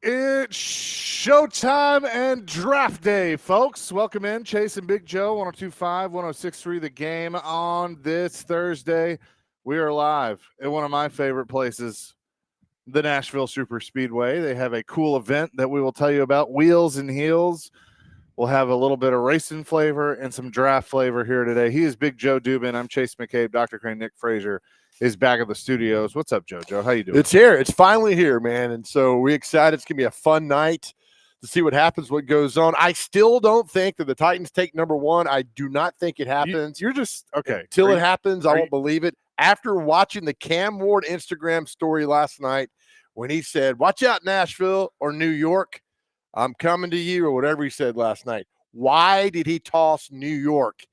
It's showtime and draft day, folks. Welcome in. Chase and Big Joe, 1025, 1063, the game on this Thursday. We are live at one of my favorite places, the Nashville Super Speedway. They have a cool event that we will tell you about, Wheels and Heels. We'll have a little bit of racing flavor and some draft flavor here today. He is Big Joe Dubin. I'm Chase McCabe. Dr. Crane, Nick Frazier is back at the studios. What's up, JoJo? How you doing? It's here. It's finally here, man. And so we're excited. It's going to be a fun night to see what happens, what goes on. I still don't think that the Titans take number one. I do not think it happens. You're just, okay. Until it happens, I won't believe it. After watching the Cam Ward Instagram story last night when he said, watch out, Nashville or New York, I'm coming to you, or whatever he said last night. Why did he toss New York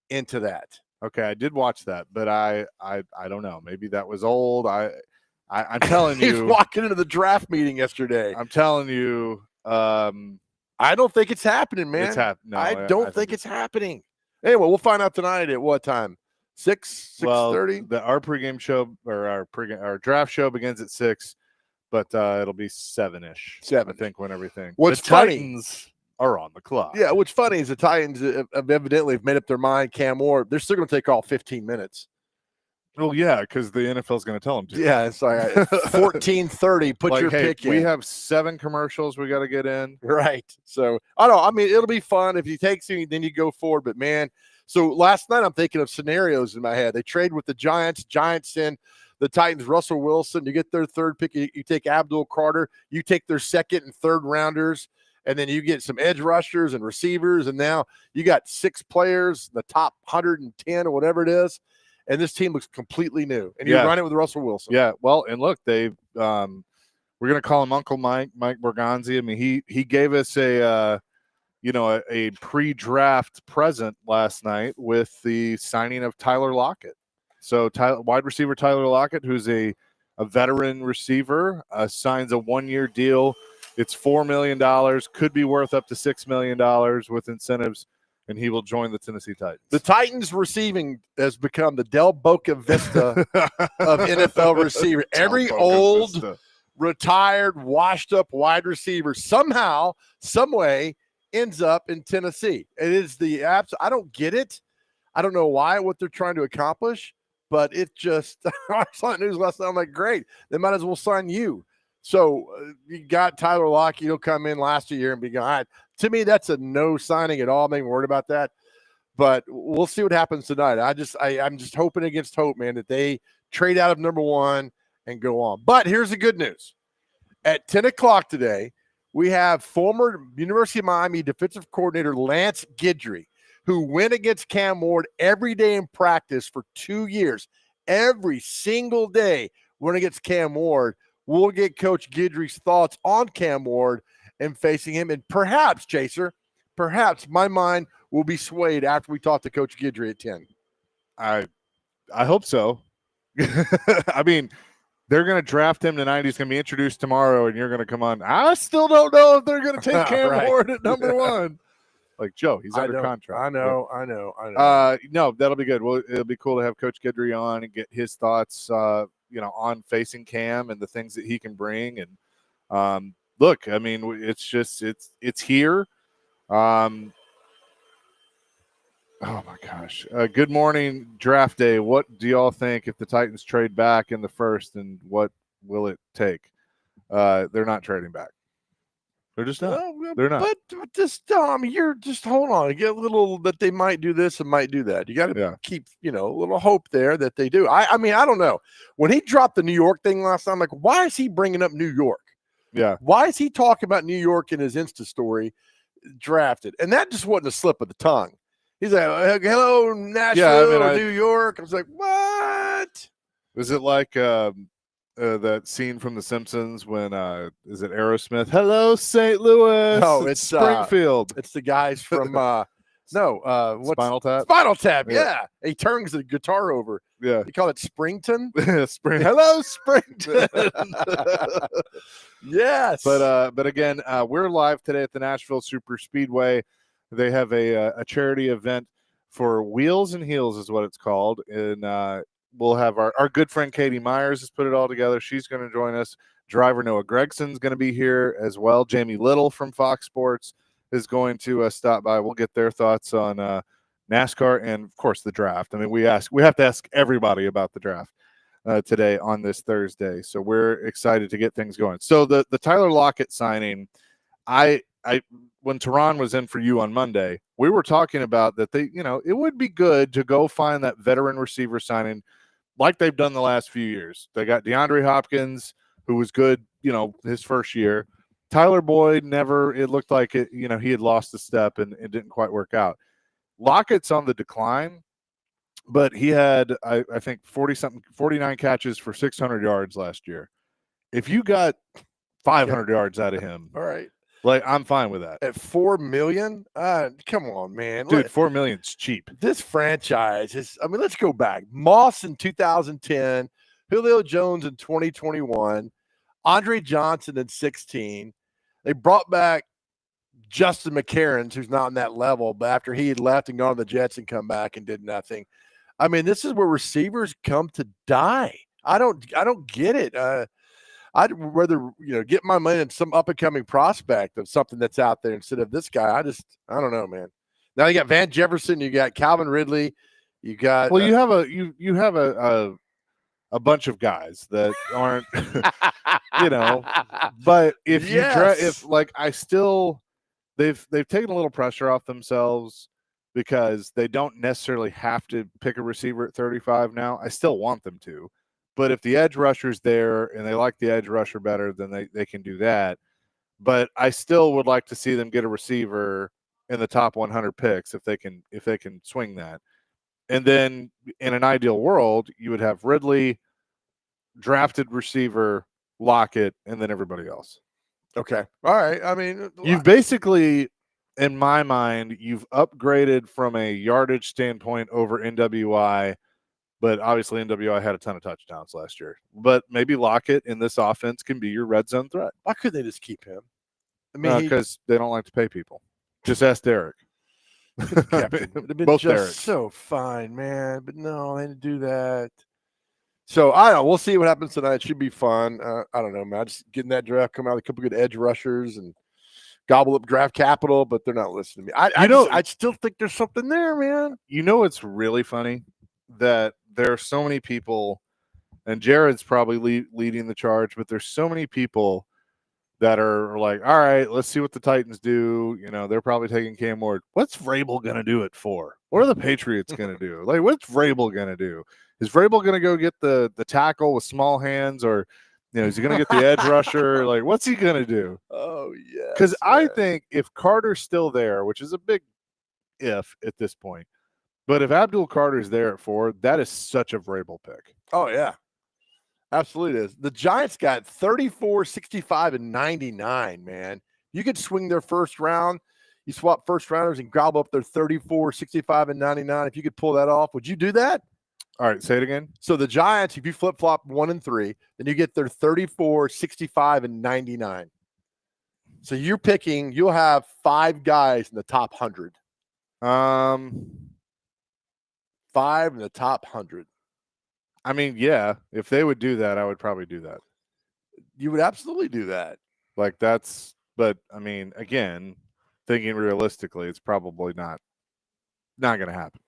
into that? Okay, I did watch that, but I don't know. Maybe that was old. I'm telling you, he's walking into the draft meeting yesterday. I'm telling you, I don't think it's happening, man. No, I don't think it's happening. Anyway, we'll find out tonight at what time? 6:30. Our pregame show or our draft show begins at 6, but it'll be 7-ish. 7, I think, when everything. What's the funny? Titans are on the clock. Yeah, what's funny is the Titans have evidently made up their mind. Cam Ward, they're still going to take all 15 minutes. Well, yeah, because the NFL is going to tell them to. Yeah, it's like 14:30. Put your pick in. We have 7 commercials we got to get in. Right. So I don't know. I mean, it'll be fun if he takes you, then you go forward. But man, so last night I'm thinking of scenarios in my head. They trade with the Giants. Giants send the Titans Russell Wilson. You get their third pick. You take Abdul Carter. You take their second and third rounders. And then you get some edge rushers and receivers, and now you got 6 players, the top 110 or whatever it is, and this team looks completely new. And you run it with Russell Wilson. Yeah, well, and look, we're going to call him Uncle Mike Borgonzi. I mean, he gave us a pre-draft present last night with the signing of Tyler Lockett. So wide receiver Tyler Lockett, who's a veteran receiver, signs a 1-year deal. It's $4 million, could be worth up to $6 million with incentives, and he will join the Tennessee Titans. The Titans receiving has become the Del Boca Vista of NFL receiver. Every old, retired, washed-up wide receiver somehow, some way, ends up in Tennessee. It is the apps. I don't get it. I don't know what they're trying to accomplish, but it just – I saw the news last night. I'm like, great. They might as well sign you. So you got Tyler Lockett. He'll come in last year and be gone. To me, that's a no signing at all. I'm not even worried about that. But we'll see what happens tonight. I'm just hoping against hope, man, that they trade out of number one and go on. But here's the good news. At 10 o'clock today, we have former University of Miami defensive coordinator Lance Guidry, who went against Cam Ward every day in practice for 2 years. Every single day went against Cam Ward. We'll get Coach Guidry's thoughts on Cam Ward and facing him. And perhaps, Chaser, my mind will be swayed after we talk to Coach Guidry at 10. I hope so. I mean, they're going to draft him tonight. He's going to be introduced tomorrow, and you're going to come on. I still don't know if they're going to take Cam Ward at number 1. Like, Joe, he's under contract. I know. No, that'll be good. Well, it'll be cool to have Coach Guidry on and get his thoughts on facing Cam and the things that he can bring. And look, I mean, it's here. Oh my gosh. Good morning, draft day. What do y'all think if the Titans trade back in the first, and what will it take? They're not trading back. They're just not. They're not. But this, you're just hold on. Get a little that they might do this and might do that. You got to keep, a little hope there that they do. I mean, I don't know. When he dropped the New York thing last time, I'm like, why is he bringing up New York? Yeah. Why is he talking about New York in his Insta story? Drafted, and that just wasn't a slip of the tongue. He's like, hello, Nashville, New York. I was like, what? Was it like that scene from The Simpsons when is it Aerosmith? Hello, St. Louis. No, it's Springfield. It's the guys from what's Spinal Tap? Spinal Tap, yeah. He turns the guitar over. Yeah. You call it Springton? Hello, Springton. Yes. But again, we're live today at the Nashville Super Speedway. They have a charity event for Wheels and Heels is what it's called. And we'll have our good friend Katie Myers has put it all together. She's going to join us. Driver Noah Gregson's going to be here as well. Jamie Little from Fox Sports is going to stop by. We'll get their thoughts on NASCAR and, of course, the draft. I mean, we have to ask everybody about the draft today on this Thursday. So we're excited to get things going. So the Tyler Lockett signing, when Tehran was in for you on Monday, we were talking about that it would be good to go find that veteran receiver signing like they've done the last few years. They got DeAndre Hopkins, who was good, his first year. Tyler Boyd it looked like it, he had lost a step and it didn't quite work out. Lockett's on the decline, but he had, I think, 49 catches for 600 yards last year. If you got 500 yards out of him, all right. Like, I'm fine with that. At $4 million? Come on, man. Dude, $4 million's cheap. This franchise is, let's go back. Moss in 2010, Julio Jones in 2021, Andre Johnson in 16. They brought back Justin McCarron, who's not on that level, but after he had left and gone to the Jets and come back and did nothing. This is where receivers come to die. I don't get it. I'd rather, get my money in some up-and-coming prospect of something that's out there instead of this guy. I don't know, man. Now you got Van Jefferson, you got Calvin Ridley, you got. Well, you have a bunch of guys that aren't, But if they've taken a little pressure off themselves because they don't necessarily have to pick a receiver at 35 now. I still want them to. But if the edge rusher's there and they like the edge rusher better, then they can do that. But I still would like to see them get a receiver in the top 100 picks if they can swing that. And then in an ideal world, you would have Ridley, drafted receiver, Lockett, and then everybody else. Okay. All right. You've basically, in my mind, you've upgraded from a yardage standpoint over NWI. But obviously, NWI had a ton of touchdowns last year. But maybe Lockett in this offense can be your red zone threat. Why couldn't they just keep him? Because they don't like to pay people. Just ask Derek. Would have been Both just Derek. So fine, man. But no, they didn't do that. So I don't know. We'll see what happens tonight. It should be fun. I don't know, man. Just getting that draft, come out with a couple good edge rushers and gobble up draft capital, but they're not listening to me. I still think there's something there, man. It's really funny that there are so many people, and Jared's probably leading the charge, but there's so many people that are like, all right, let's see what the Titans do. They're probably taking Cam Ward. What's Vrabel going to do it for? What are the Patriots going to do? Like, what's Vrabel going to do? Is Vrabel going to go get the tackle with small hands, or is he going to get the edge rusher? Like, what's he going to do? Oh, yeah. Because I think if Carter's still there, which is a big if at this point, but if Abdul Carter's there at 4, that is such a Vrabel pick. Oh, yeah. Absolutely is. The Giants got 34, 65, and 99, man. You could swing their first round. You swap first rounders and gobble up their 34, 65, and 99. If you could pull that off, would you do that? All right, say it again. So the Giants, if you flip-flop 1 and 3, then you get their 34, 65, and 99. So you'll have 5 guys in the top 100. 5 in the top 100. Yeah, if they would do that, I would probably do that. You would absolutely do that. But again, thinking realistically, it's probably not going to happen.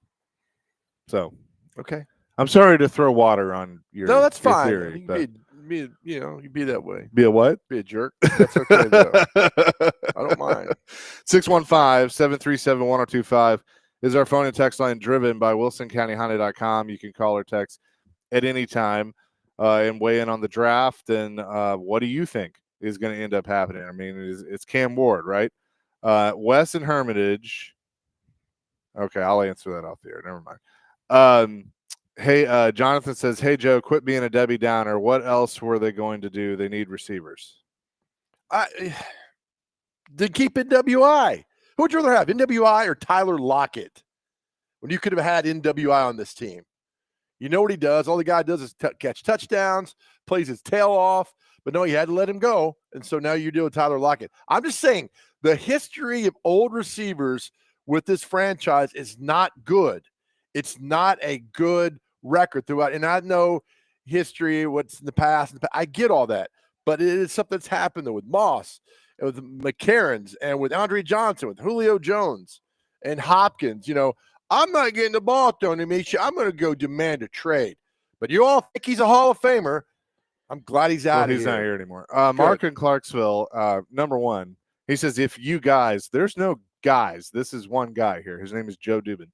So, okay. I'm sorry to throw water on your No, that's your fine. theory, You be that way. Be a what? Be a jerk. That's okay, though. I don't mind. 615-737-1025 is our phone and text line, driven by WilsonCountyHonda.com. You can call or text at any time and weigh in on the draft. And what do you think is going to end up happening? It's Cam Ward, right? Wes and Hermitage. Okay, I'll answer that off the air. Never mind. Hey, Jonathan says, hey, Joe, quit being a Debbie Downer. What else were they going to do? They need receivers. Then keep NWI. Who would you rather have, NWI or Tyler Lockett? When you could have had NWI on this team. You know what he does. All the guy does is catch touchdowns, plays his tail off. But no, you had to let him go. And so now you deal with Tyler Lockett. I'm just saying the history of old receivers with this franchise is not good. It's not a good record throughout. And I know history, what's in the past. I get all that, but it is something that's happened with Moss, and with McCarron's, and with Andre Johnson, with Julio Jones, and Hopkins. I'm not getting the ball thrown to me. I'm going to go demand a trade. But you all think he's a Hall of Famer. I'm glad he's out of here. He's not here anymore. Mark in Clarksville, number one, he says, if you guys, there's no guys. This is one guy here. His name is Joe Dubin.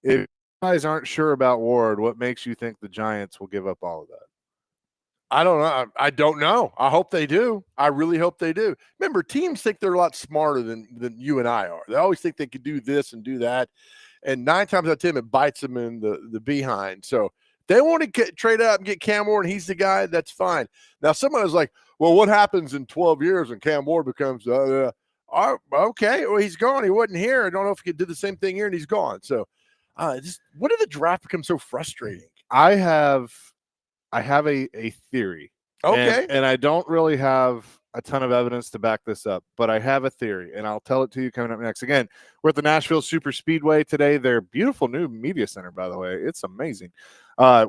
If you guys aren't sure about Ward, what makes you think the Giants will give up all of that? I don't know. I don't know. I hope they do. I really hope they do. Remember, teams think they're a lot smarter than you and I are. They always think they could do this and do that. And 9 times out of 10, it bites them in the behind. So they want to trade up and get Cam Ward, and he's the guy. That's fine. Now, someone was like, well, what happens in 12 years when Cam Ward becomes okay, well, he's gone. He wasn't here. I don't know if he could do the same thing here, and he's gone. So what did the draft become so frustrating? I have a theory. Okay. And I don't really have a ton of evidence to back this up, but I have a theory, and I'll tell it to you coming up next. Again, we're at the Nashville Super Speedway today. Their beautiful new media center, by the way. It's amazing.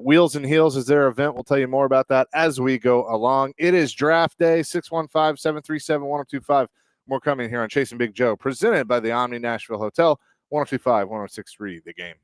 Wheels and Heels is their event. We'll tell you more about that as we go along. It is draft day, 615-737-1025. More coming here on Chasing Big Joe, presented by the Omni Nashville Hotel, 1025-1063, The Game.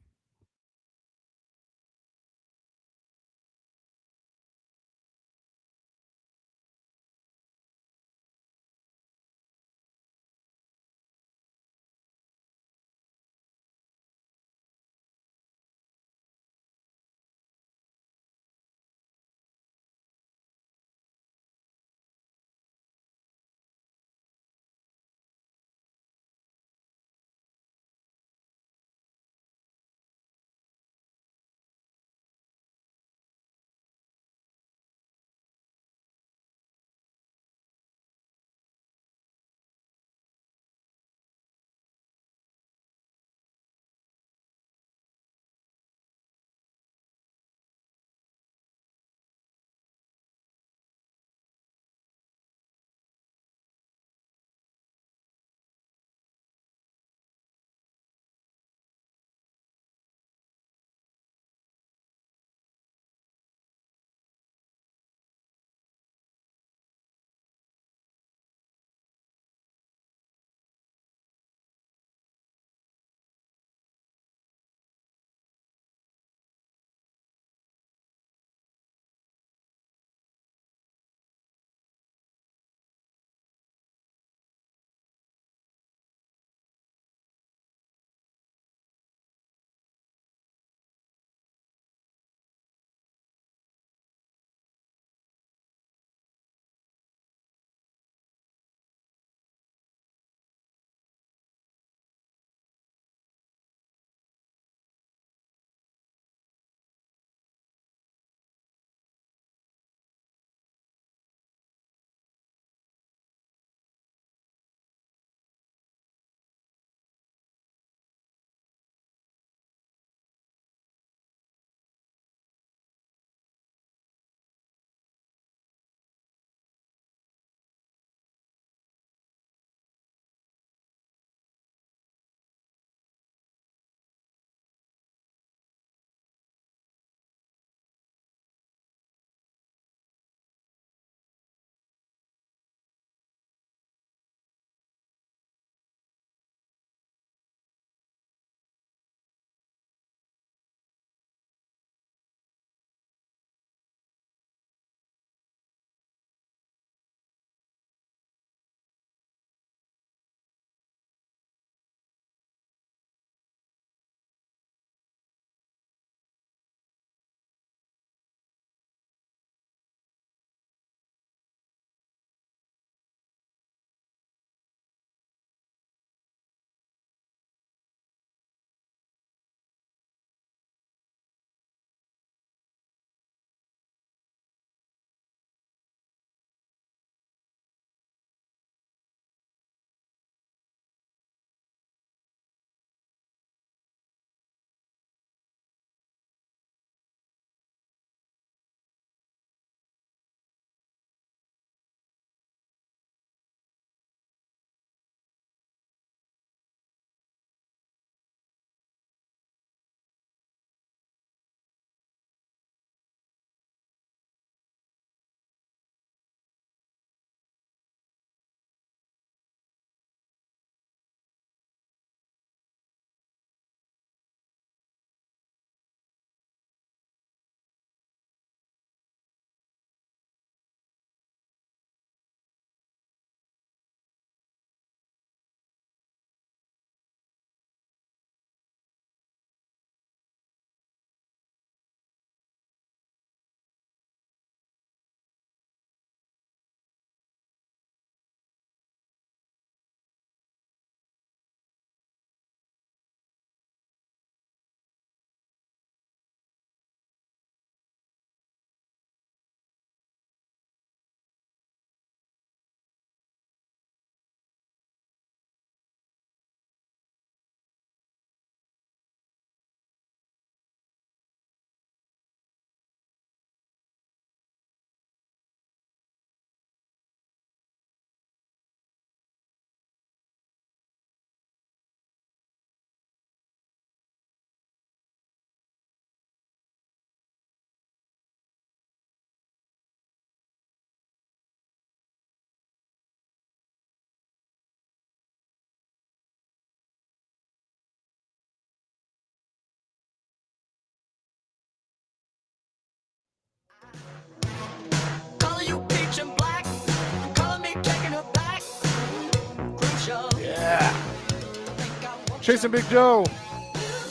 Chasing Big Joe,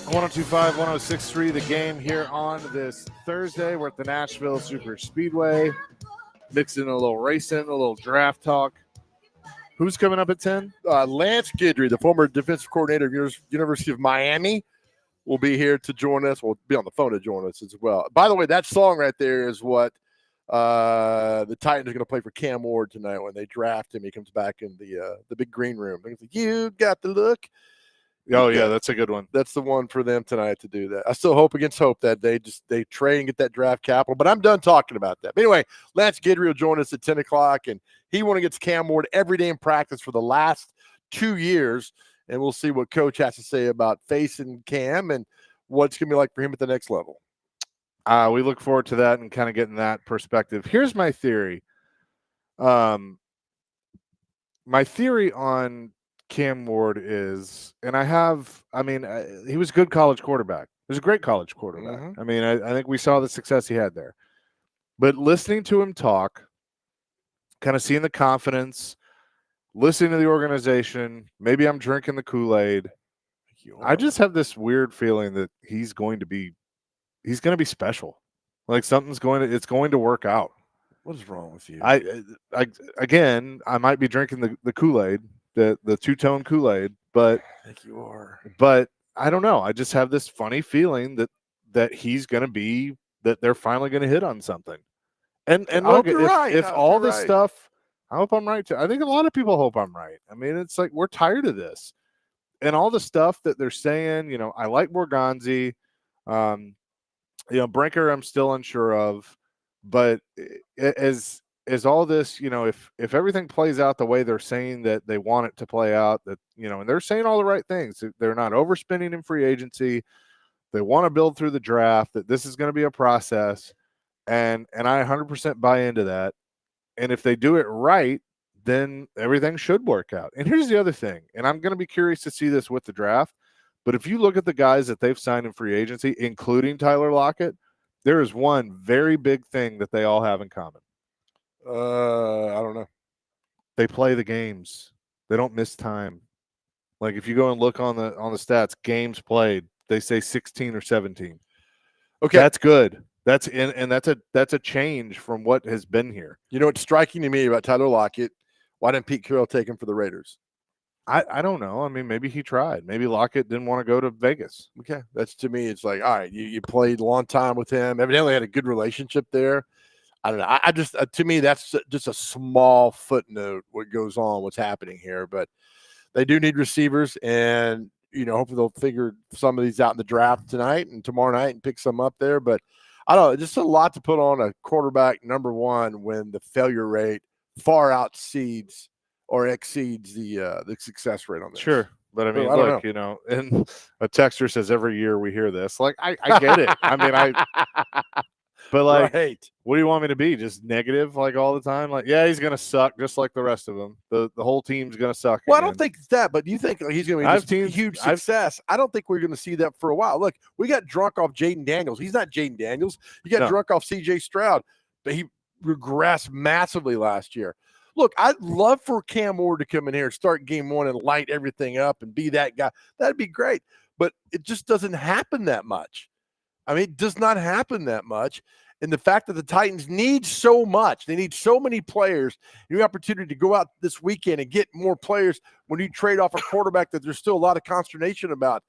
102.5, 106.3, the game here on this Thursday. We're at the Nashville Super Speedway, mixing a little racing, a little draft talk. Who's coming up at 10? Lance Guidry, the former defensive coordinator of University of Miami, will be here to join us. We'll be on the phone to join us as well. By the way, that song right there is what the Titans are going to play for Cam Ward tonight when they draft him. He comes back in the big green room. They're like, you got the look. Oh, yeah, that's a good one. That's the one for them tonight to do that. I still hope against hope that they trade and get that draft capital, but I'm done talking about that. But anyway, Lance Guidry will join us at 10 o'clock, and he went against Cam Ward every day in practice for the last 2 years, and we'll see what Coach has to say about facing Cam and what it's going to be like for him at the next level. We look forward to that and kind of getting that perspective. Here's my theory. My theory on Cam Ward is, and he was a good college quarterback. He was a great college quarterback. Mm-hmm. I mean, I think we saw the success he had there. But listening to him talk, kind of seeing the confidence, listening to the organization, maybe I'm drinking the Kool-Aid. I just have this weird feeling that he's going to be special. Like it's going to work out. What is wrong with you? I might be drinking the Kool-Aid, the two-tone Kool-Aid, but I think you are. But I don't know. I just have this funny feeling that he's going to be, that they're finally going to hit on something. And look, if all this stuff, I hope I'm right too. I think a lot of people hope I'm right. I mean, it's like we're tired of this. And all the stuff that they're saying, I like Borgonzi. Brinker, I'm still unsure of. But as all this, if everything plays out the way they're saying that they want it to play out, that, and they're saying all the right things, they're not overspending in free agency. They want to build through the draft, that this is going to be a process. And I 100% buy into that. And if they do it right, then everything should work out. And here's the other thing, and I'm going to be curious to see this with the draft, but if you look at the guys that they've signed in free agency, including Tyler Lockett, there is one very big thing that they all have in common. I don't know. They play the games. They don't miss time. Like if you go and look on the stats, games played, they say 16 or 17. Okay, that's good. That's a change from what has been here. You know what's striking to me about Tyler Lockett? Why didn't Pete Carroll take him for the Raiders? I don't know. I mean, maybe he tried. Maybe Lockett didn't want to go to Vegas. Okay, that's, to me, it's like, all right, you played a long time with him. Evidently had a good relationship there. I don't know. I just to me, that's just a small footnote what goes on, what's happening here. But they do need receivers, and hopefully they'll figure some of these out in the draft tonight and tomorrow night and pick some up there. But I don't know, just a lot to put on a quarterback number one when the failure rate far exceeds the success rate on this. Sure. But I mean, look, and a texter says every year we hear this. Like, I get it. I mean, but like, right. What do you want me to be? Just negative like all the time? Like, yeah, he's gonna suck just like the rest of them. The whole team's gonna suck. Well, again. I don't think it's that, but you think he's gonna be huge success. I don't think we're gonna see that for a while. Look, we got drunk off Jaden Daniels. He's not Jaden Daniels. You got drunk off CJ Stroud, but he regressed massively last year. Look, I'd love for Cam Ward to come in here and start game one and light everything up and be that guy. That'd be great. But it just doesn't happen that much. I mean, it does not happen that much. And the fact that the Titans need so much, they need so many players, the opportunity to go out this weekend and get more players when you trade off a quarterback that there's still a lot of consternation about.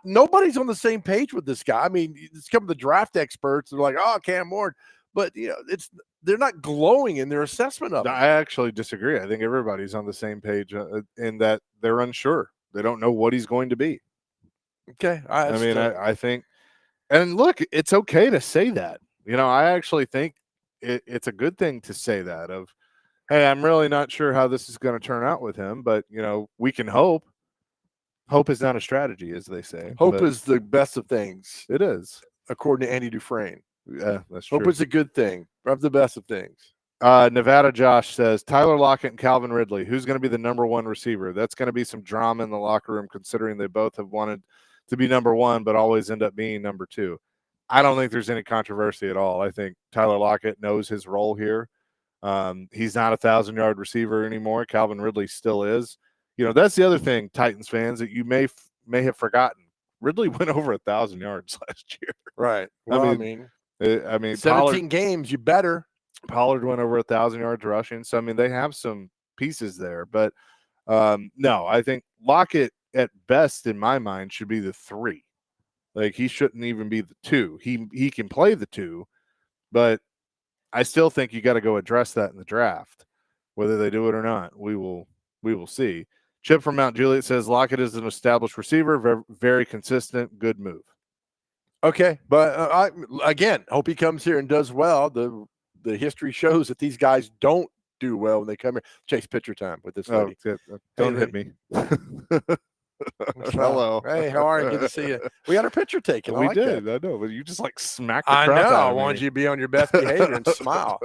Nobody's on the same page with this guy. I mean, it's come to the draft experts. They're like, oh, Cam Ward. But, they're not glowing in their assessment of it. I actually disagree. I think everybody's on the same page in that they're unsure. They don't know what he's going to be. Okay. I think, and look, it's okay to say that. I actually think it's a good thing to say that of, hey, I'm really not sure how this is going to turn out with him, but, we can hope. Hope is not a strategy, as they say. Hope is the best of things. It is. According to Andy Dufresne. Yeah, that's true. Hope is a good thing. Of the best of things. Nevada Josh says, Tyler Lockett and Calvin Ridley, who's going to be the number one receiver? That's going to be some drama in the locker room, considering they both have wanted to be number one, but always end up being number two. I don't think there's any controversy at all. I think Tyler Lockett knows his role here. He's not a 1,000-yard receiver anymore. Calvin Ridley still is. That's the other thing, Titans fans, that you may may have forgotten, Ridley went over 1,000 yards last year. Right. Well, I mean 17 games, you better. Pollard went over 1,000 yards rushing. So, I mean, they have some pieces there. But, no, I think Lockett at best, in my mind, should be the 3. Like, he shouldn't even be the 2. He can play the 2, but I still think you got to go address that in the draft. Whether they do it or not, we will see. Chip from Mount Juliet says Lockett is an established receiver, very, very consistent, good move. Okay, but I again hope he comes here and does well. The history shows that these guys don't do well when they come here. Chase, picture time with this lady. Don't hit me. Hello. Hey, how are you? Good to see you. We got our picture taken. We like did. that. I know, but you just like smacked the I crap know. out I of wanted me. you to be on your best behavior and smile.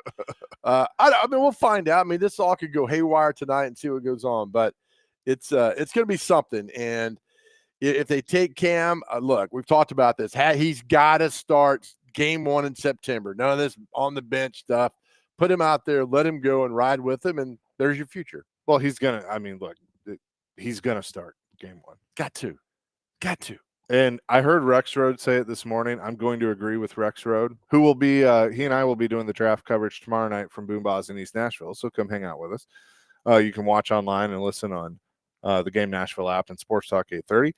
I mean, we'll find out. I mean, this all could go haywire tonight and see what goes on, but it's going to be something. And if they take Cam, look, we've talked about this. He's got to start game 1 in September. None of this on the bench stuff. Put him out there, let him go and ride with him, and there's your future. Well, he's gonna. I mean, look, he's gonna start game 1. Got to. And I heard Rex Road say it this morning. I'm going to agree with Rex Road, who will be. He and I will be doing the draft coverage tomorrow night from Boomboss in East Nashville. So come hang out with us. You can watch online and listen on the Game Nashville app and Sports Talk 830.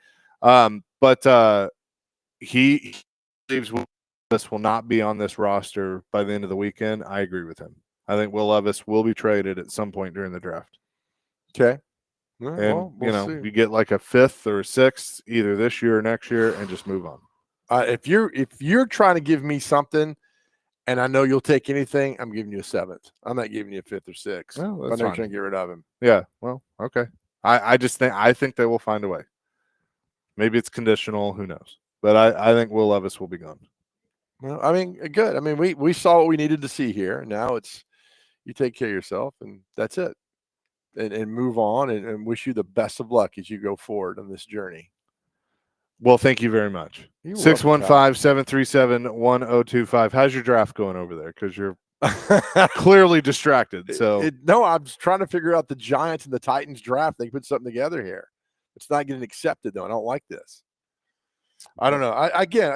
But he believes this will not be on this roster by the end of the weekend. I agree with him. I think Will Levis will be traded at some point during the draft. Okay. And we'll see. you get like a 5th or a 6th either this year or next year and just move on. If you're trying to give me something and I know you'll take anything, I'm giving you a 7th. I'm not giving you a 5th or 6th. Well, I'm that's not fine. trying to get rid of him. Yeah. Well, okay. I think they will find a way. Maybe it's conditional. Who knows? But I think Will Levis will be gone. Well, I mean, good. I mean, we saw what we needed to see here. Now it's you take care of yourself, and that's it. And move on and wish you the best of luck as you go forward on this journey. Well, thank you very much. 615-737-1025. How's your draft going over there? Because you're clearly distracted. So no, I'm just trying to figure out the Giants and the Titans draft. They put something together here. It's not getting accepted, though. I don't like this. I don't know.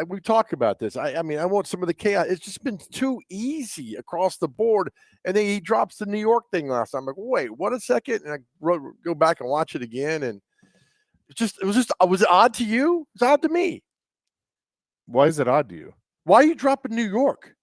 We talk about this. I mean, I want some of the chaos. It's just been too easy across the board. And then he drops the New York thing last time. I'm like, wait, what a second. And I go back and watch it again. And was it odd to you? It's odd to me. Why is it odd to you? Why are you dropping New York?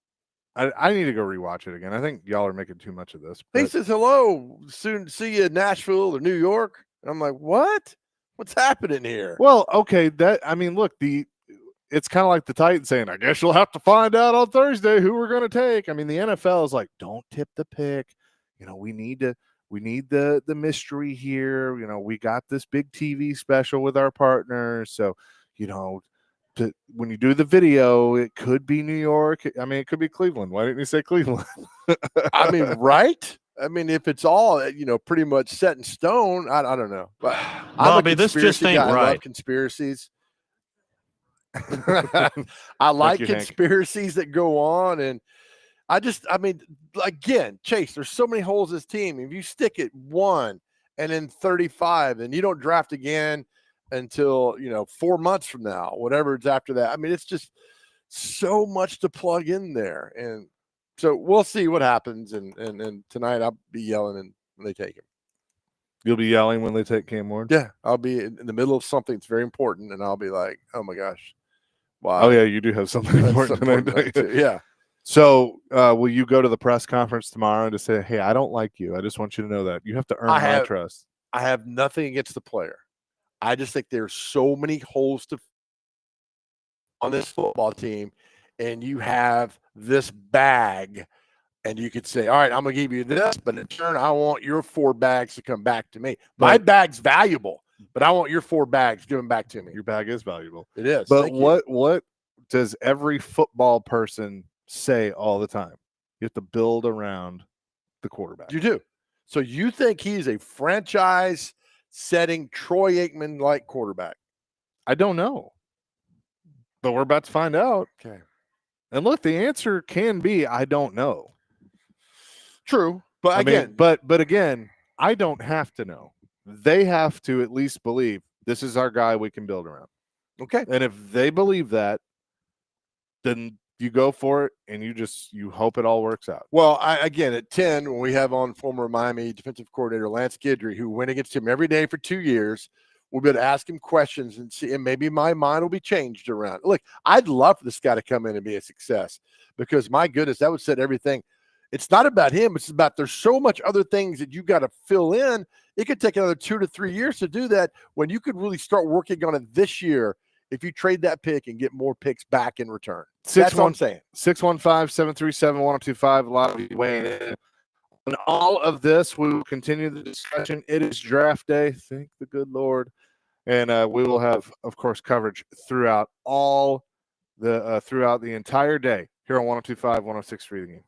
I need to go rewatch it again. I think y'all are making too much of this. He says, hello, soon see you in Nashville or New York. And I'm like, what? What's happening here? Well, okay, look, it's kind of like the Titans saying, I guess you'll have to find out on Thursday who we're going to take. I mean, the NFL is like, don't tip the pick. We need the mystery here. We got this big TV special with our partners. So, when you do the video, it could be New York. I mean, it could be Cleveland. Why didn't you say Cleveland? I mean, right? I mean, if it's all pretty much set in stone, I don't know. But Bobby, this just ain't guy. right. I love conspiracies. I like conspiracies that go on, and again, Chase, there's so many holes in this team. If you stick at 1 and then 35, and you don't draft again until 4 months from now, whatever it's after that. I mean, it's just so much to plug in there, and so we'll see what happens. And tonight I'll be yelling when they take him. You'll be yelling when they take Cam Ward? Yeah, I'll be in the middle of something that's very important, and I'll be like, oh my gosh. Wow. Oh, yeah, you do have something important tonight. Yeah. So will you go to the press conference tomorrow and just say, hey, I don't like you. I just want you to know that. You have to earn my trust. I have nothing against the player. I just think there's so many holes on this football team, and you have this bag, and you could say, all right, I'm going to give you this, but in turn, I want your 4 bags to come back to me. My bag's valuable, but I want your 4 bags given back to me. Your bag is valuable. It is. But what does every football person say all the time? You have to build around the quarterback. You do. So you think he's a franchise-setting Troy Aikman-like quarterback? I don't know. But we're about to find out. Okay. And look, the answer can be, I don't know. True. But again, I don't have to know. They have to at least believe this is our guy we can build around. Okay. And if they believe that, then you go for it and you hope it all works out. Well, again, at 10, when we have on former Miami defensive coordinator Lance Guidry, who went against him every day for 2 years, we'll be able to ask him questions and see, and maybe my mind will be changed around. Look, I'd love for this guy to come in and be a success because, my goodness, that would set everything. It's not about him. It's about there's so much other things that you got to fill in. It could take another 2 to 3 years to do that when you could really start working on it this year if you trade that pick and get more picks back in return. That's what I'm saying. 615-737-1025. A lot of you weighing in. On all of this, we will continue the discussion. It is draft day. Thank the good Lord. And we will have, of course, coverage throughout the entire day here on 1025, 1063 The Game.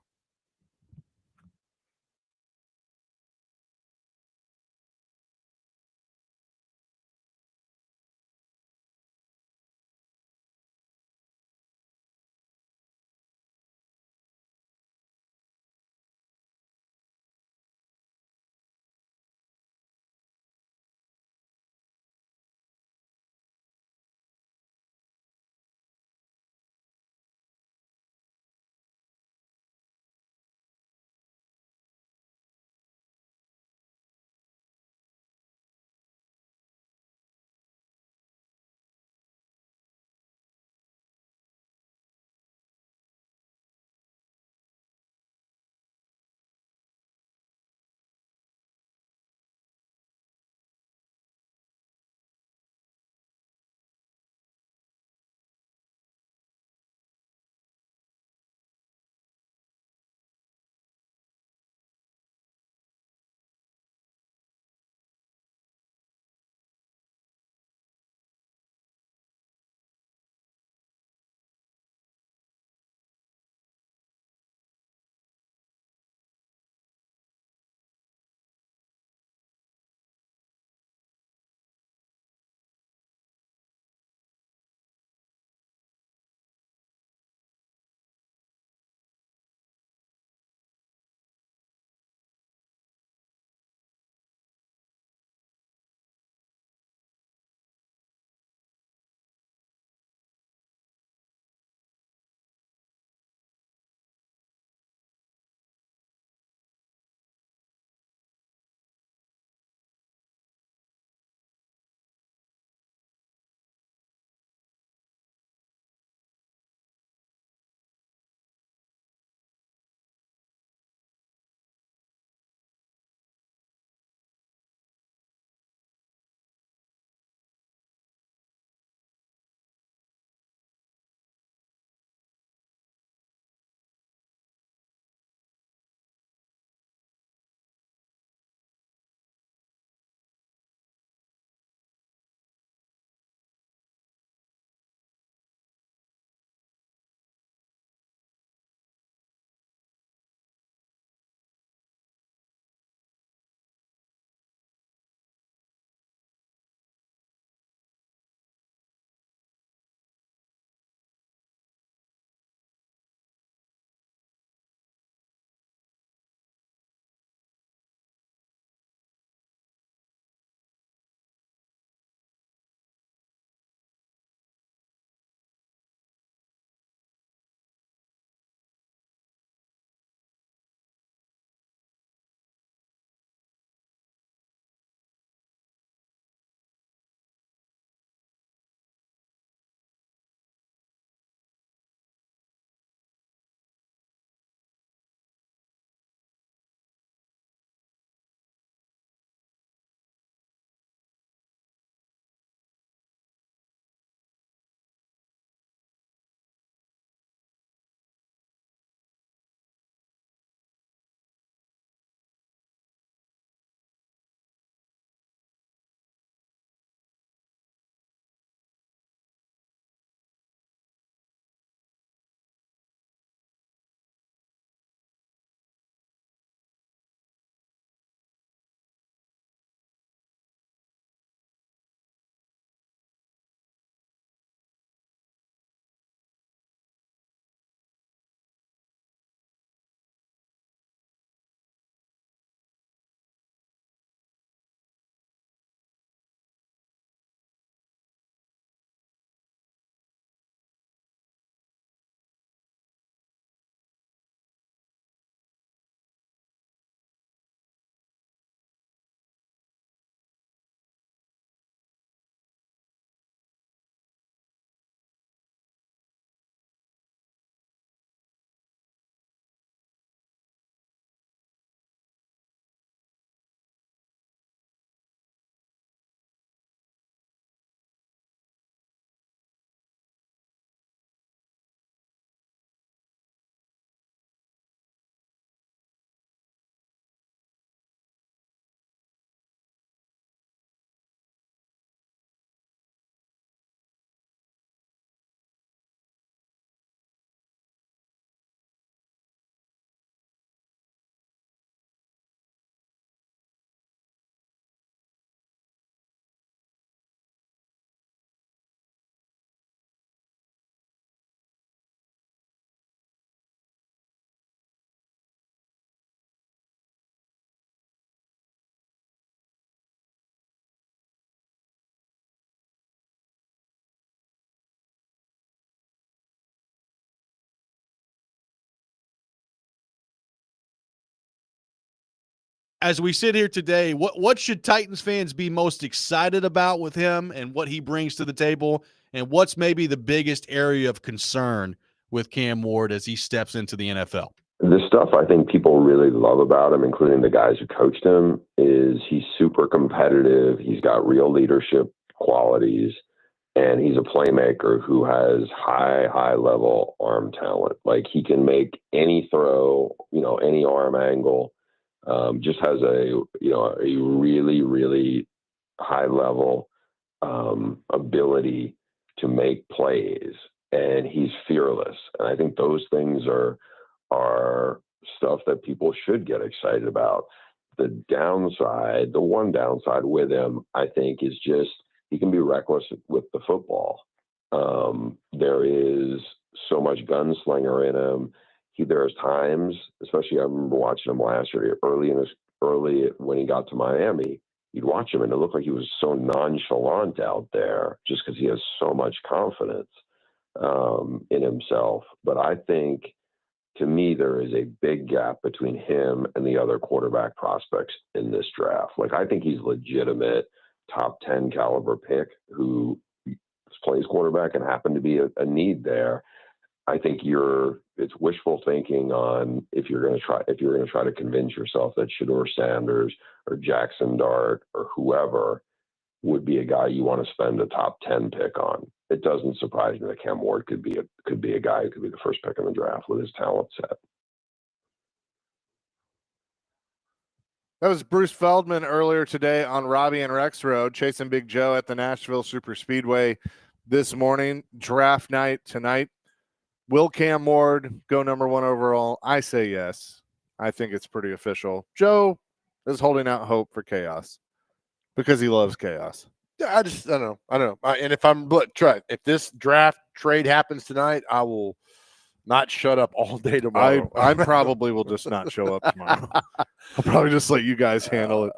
as we sit here today, what should Titans fans be most excited about with him and what he brings to the table, and what's maybe the biggest area of concern with Cam Ward as he steps into the NFL? The stuff I think people really love about him, including the guys who coached him, is he's super competitive. He's got real leadership qualities, and he's a playmaker who has high level arm talent. Like, he can make any throw, any arm angle. Just has a really high level ability to make plays, and he's fearless. And I think those things are stuff that people should get excited about. The one downside with him, I think, is just he can be reckless with the football. There is so much gunslinger in him. There's times, especially I remember watching him last year, early when he got to Miami, you'd watch him and it looked like he was so nonchalant out there just because he has so much confidence in himself. But I think, to me, there is a big gap between him and the other quarterback prospects in this draft. Like, I think he's legitimate top 10 caliber pick who plays quarterback and happened to be a need there. I think it's wishful thinking on if you're going to try to convince yourself that Shedeur Sanders or Jackson Dart or whoever would be a guy you want to spend a top 10 pick on. It doesn't surprise me that Cam Ward could be a guy who could be the first pick in the draft with his talent set. That was Bruce Feldman earlier today on Robbie and Rex Road, chasing Big Joe at the Nashville Super Speedway this morning. Draft night tonight. Will Cam Ward go number 1 overall? I say yes. I think it's pretty official. Joe is holding out hope for chaos because he loves chaos. Yeah, I don't know. And if this draft trade happens tonight, I will not shut up all day tomorrow. I probably will just not show up tomorrow. I'll probably just let you guys handle it.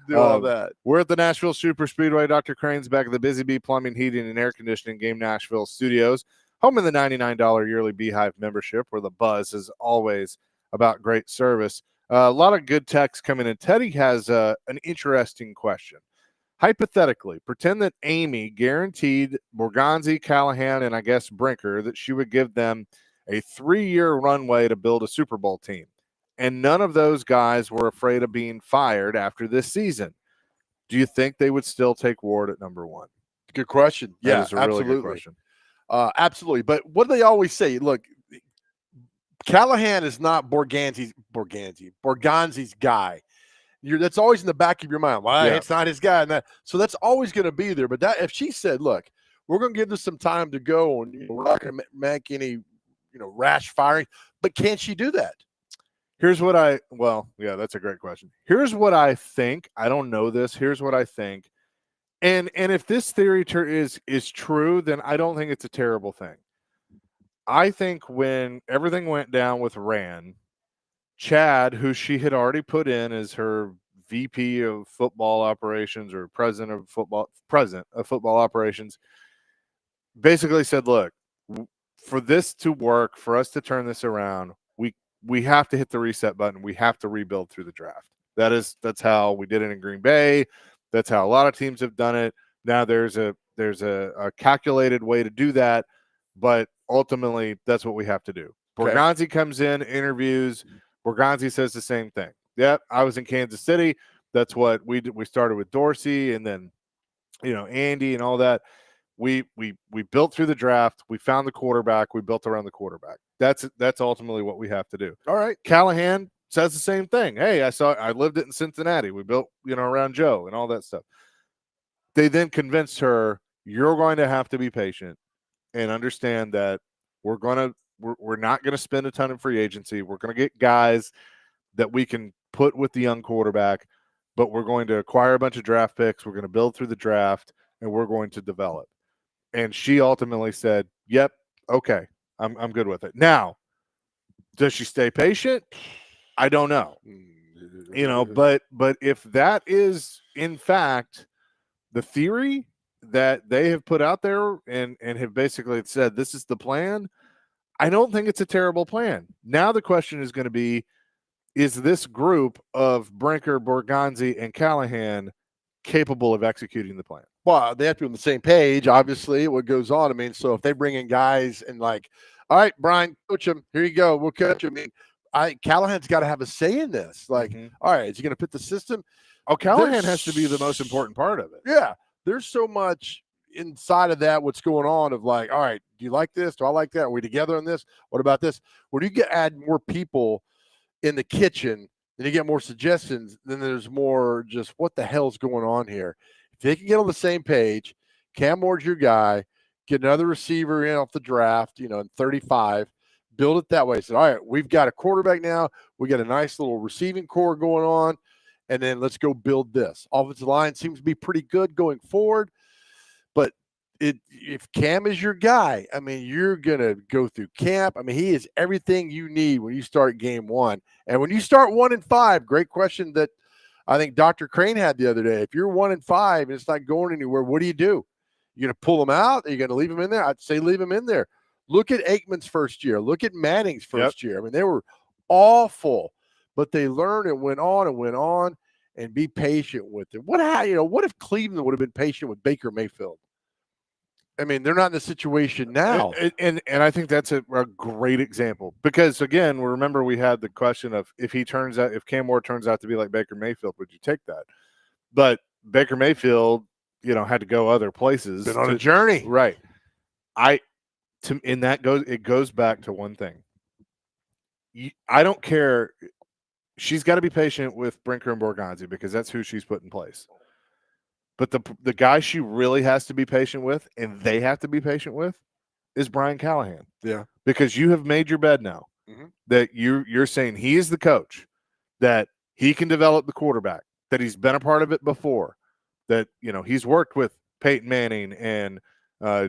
Do all that. We're at the Nashville Super Speedway. Dr. Crane's back at the Busy Bee Plumbing, Heating, and Air Conditioning Game Nashville Studios, home of the $99 yearly Beehive membership, where the buzz is always about great service. A lot of good texts coming in. Teddy has an interesting question. Hypothetically, pretend that Amy guaranteed Borgonzi, Callahan, and I guess Brinker that she would give them a 3-year runway to build a Super Bowl team, and none of those guys were afraid of being fired after this season. Do you think they would still take Ward at number 1? Good question. That is a absolutely. really good question. Absolutely. But what do they always say? Look, Callahan is not Borgonzi's guy. That's always in the back of your mind. Well, it's not his guy. So that's always going to be there. But if she said, look, we're going to give this some time to go, and we're not going to make any rash firing, but can she do that? That's a great question. Here's what I think. I don't know this. Here's what I think. And if this theory is true, then I don't think it's a terrible thing. I think when everything went down with Rand, Chad, who she had already put in as her VP of football operations or president of football operations, basically said, look, for this to work, for us to turn this around, we have to hit the reset button. We have to rebuild through the draft. That's how we did it in Green Bay. That's how a lot of teams have done it. Now there's a calculated way to do that, but ultimately that's what we have to do. Borgonzi comes in, interviews. Borgonzi says the same thing. Yep, I was in Kansas City. That's what we did. We started with Dorsey and then, Andy and all that. We built through the draft. We found the quarterback. We built around the quarterback. That's ultimately what we have to do. All right. Callahan says the same thing. Hey, I lived it in Cincinnati. We built, around Joe and all that stuff. They then convinced her, you're going to have to be patient and understand that we're not going to spend a ton of free agency. We're going to get guys that we can put with the young quarterback, but we're going to acquire a bunch of draft picks. We're going to build through the draft, and we're going to develop. And she ultimately said, yep, okay, I'm good with it. Now, does she stay patient? I don't know. But if that is, in fact, the theory that they have put out there and have basically said this is the plan, I don't think it's a terrible plan. Now the question is going to be, is this group of Brinker, Borgonzi, and Callahan capable of executing the plan? Well, they have to be on the same page, obviously, what goes on. I mean, so if they bring in guys and like, all right, Brian, coach him. Here you go. We'll coach him. I mean, Callahan's got to have a say in this. Like, all right, is he going to fit the system? Oh, Callahan has to be the most important part of it. Yeah. There's so much inside of that, what's going on of like, all right, do you like this? Do I like that? Are we together on this? What about this? When you add more people in the kitchen and you get more suggestions, then there's more just what the hell's going on here. If they can get on the same page, Cam Ward's your guy, get another receiver in off the draft, in 35, build it that way. So, all right, we've got a quarterback now. We got a nice little receiving core going on, and then let's go build this. Offensive line seems to be pretty good going forward, but if Cam is your guy, I mean, you're going to go through camp. I mean, he is everything you need when you start game one. And when you start 1-5, great question that I think Dr. Crane had the other day. If you're 1-5 and it's not going anywhere, what do? You're going to pull him out? Are you going to leave him in there? I'd say leave him in there. Look at Aikman's first year. Look at Manning's first year. I mean, they were awful, but they learned and went on and be patient with it. What if Cleveland would have been patient with Baker Mayfield? I mean, they're not in the situation now. And I think that's a great example because, again, remember we had the question of if Cam Ward turns out to be like Baker Mayfield, would you take that? But Baker Mayfield, had to go other places. Been on a journey. Right. It goes back to one thing. I don't care. She's got to be patient with Brinker and Borgonzi because that's who she's put in place. But the guy she really has to be patient with, and they have to be patient with, is Brian Callahan. Yeah. Because you have made your bed now. Mm-hmm. That you're saying he is the coach, that he can develop the quarterback, that he's been a part of it before, that he's worked with Peyton Manning and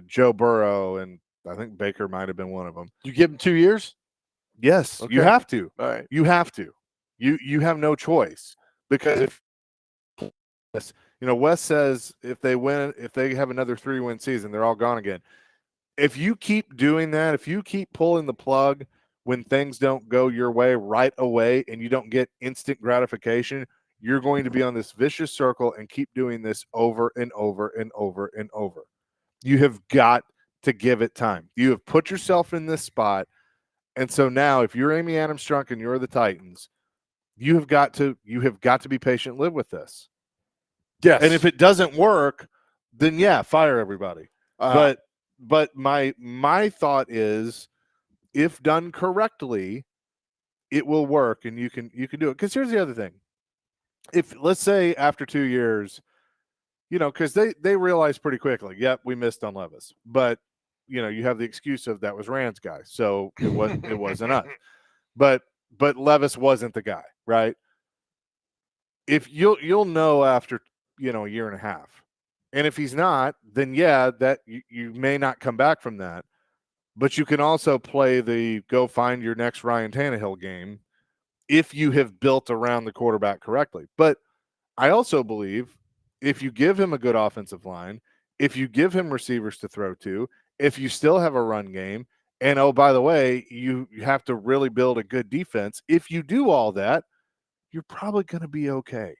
Joe Burrow, and I think Baker might have been one of them. You give him 2 years? Yes, okay. You have to. All right. You have to. You have no choice because if Wes says if they have another 3-win season, they're all gone again. If you keep doing that, if you keep pulling the plug when things don't go your way right away and you don't get instant gratification, you're going to be on this vicious circle and keep doing this over and over and over and over. You have got to give it time. You have put yourself in this spot. And so now if you're Amy Adams Strunk and you're the Titans, you have got to be patient, live with this. Yes. And if it doesn't work, then fire everybody. But my thought is, if done correctly, it will work, and you can do it. Because here's the other thing: if let's say after 2 years, because they realize pretty quickly, yep, we missed on Levis, but you have the excuse of that was Rand's guy, so it wasn't us. But Levis wasn't the guy, right? If you'll know after a year and a half, and if he's not, then that you may not come back from that. But you can also play the go find your next Ryan Tannehill game if you have built around the quarterback correctly. But I also believe if you give him a good offensive line, if you give him receivers to throw to, if you still have a run game, and oh, by the way, you have to really build a good defense. If you do all that, you're probably going to be okay.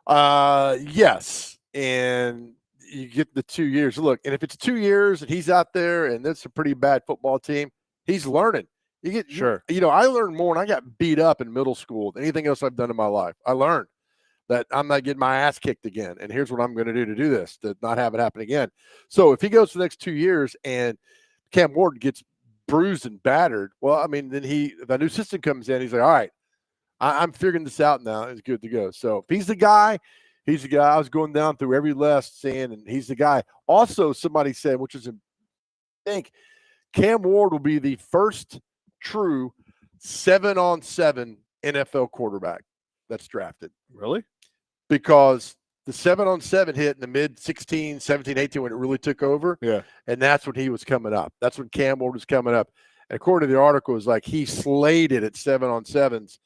Yes. And you get the 2 years. Look, and if it's 2 years and he's out there and it's a pretty bad football team, he's learning. Sure. I learned more and I got beat up in middle school than anything else I've done in my life. I learned that I'm not getting my ass kicked again. And here's what I'm going to do this, to not have it happen again. So if he goes for the next 2 years and Cam Ward gets bruised and battered, well, I mean, then the new system comes in. He's like, all right, I'm figuring this out now. It's good to go. So if he's the guy, he's the guy. I was going down through every list saying, and he's the guy. Also, somebody said, which is, I think, Cam Ward will be the first true 7-on-7 NFL quarterback that's drafted. Really? Because the 7-on-7 hit in the mid 16, 17, 18 when it really took over. Yeah. And that's when he was coming up. That's when Cam Ward was coming up. And according to the article, it was like he slayed it at 7-on-7s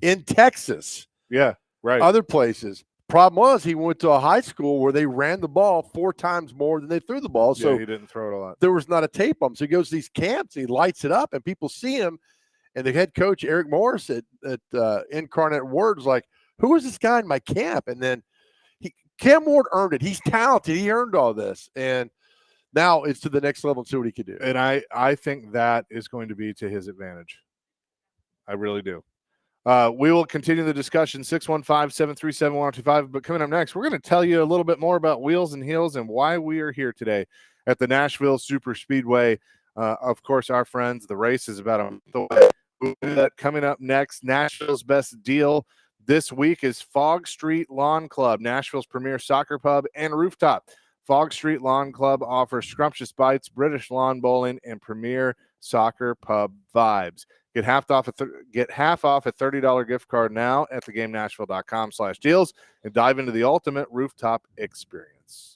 in Texas. Yeah, right. Other places. Problem was he went to a high school where they ran the ball 4 times more than they threw the ball. So he didn't throw it a lot. There was not a tape on him. So he goes to these camps, he lights it up, and people see him. And the head coach, Eric Morris at Incarnate Word, was like, who is this guy in my camp? And then Cam Ward earned it. He's talented. He earned all this. And now it's to the next level and see what he can do. And I think that is going to be to his advantage. I really do. We will continue the discussion, 615-737-1025. But coming up next, we're going to tell you a little bit more about Wheels and Heels and why we are here today at the Nashville Super Speedway. Of course, our friends, the race is about a month away. We'll do that coming up next. Nashville's best deal this week is Fog Street Lawn Club, Nashville's premier soccer pub and rooftop. Fog Street Lawn Club offers scrumptious bites, British lawn bowling, and premier soccer pub vibes. Get half off a $30 gift card now at thegamenashville.com/deals and dive into the ultimate rooftop experience.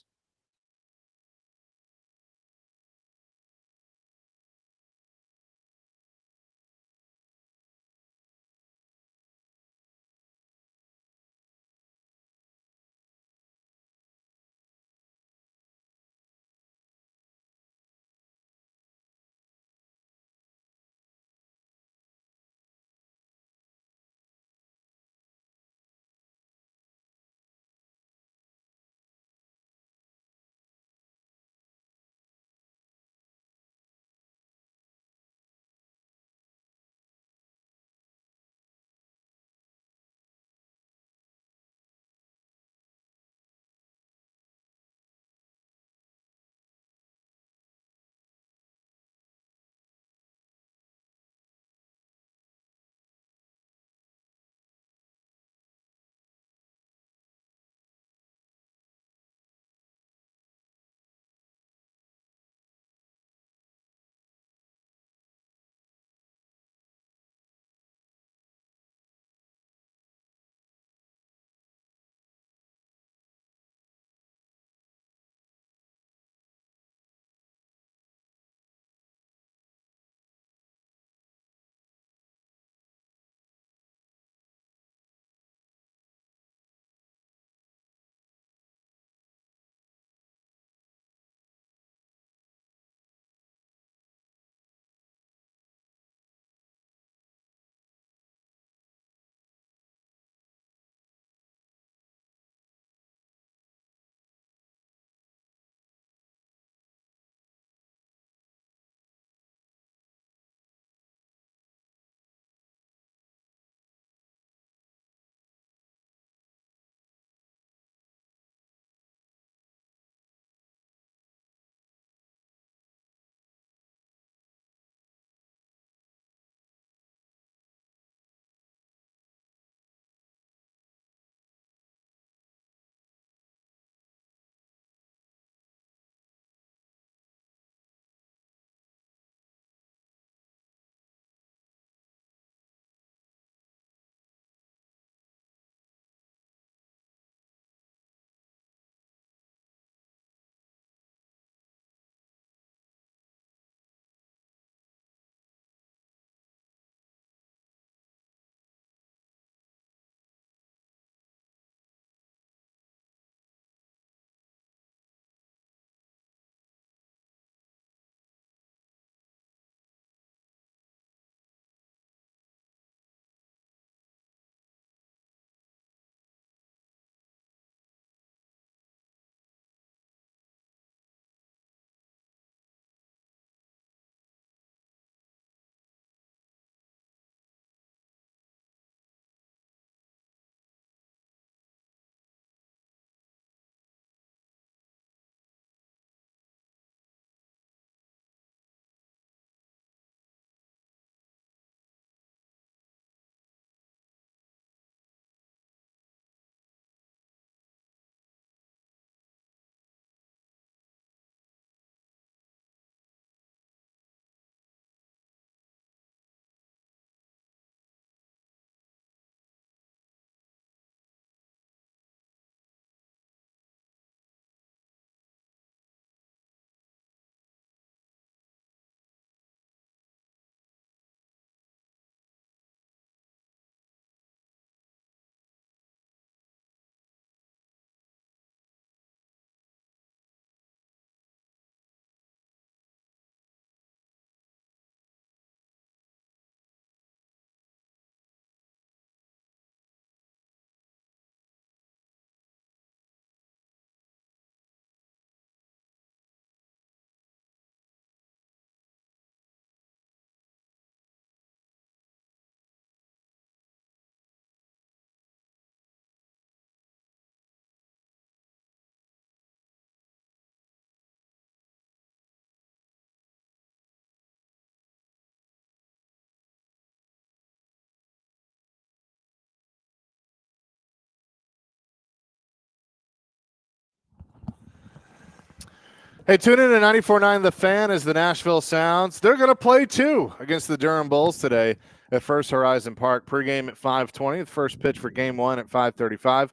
Hey, tune in to 94.9 The Fan as the Nashville Sounds. They're going to play too against the Durham Bulls today at First Horizon Park. Pregame at 5:20. The first pitch for Game 1 at 5:35.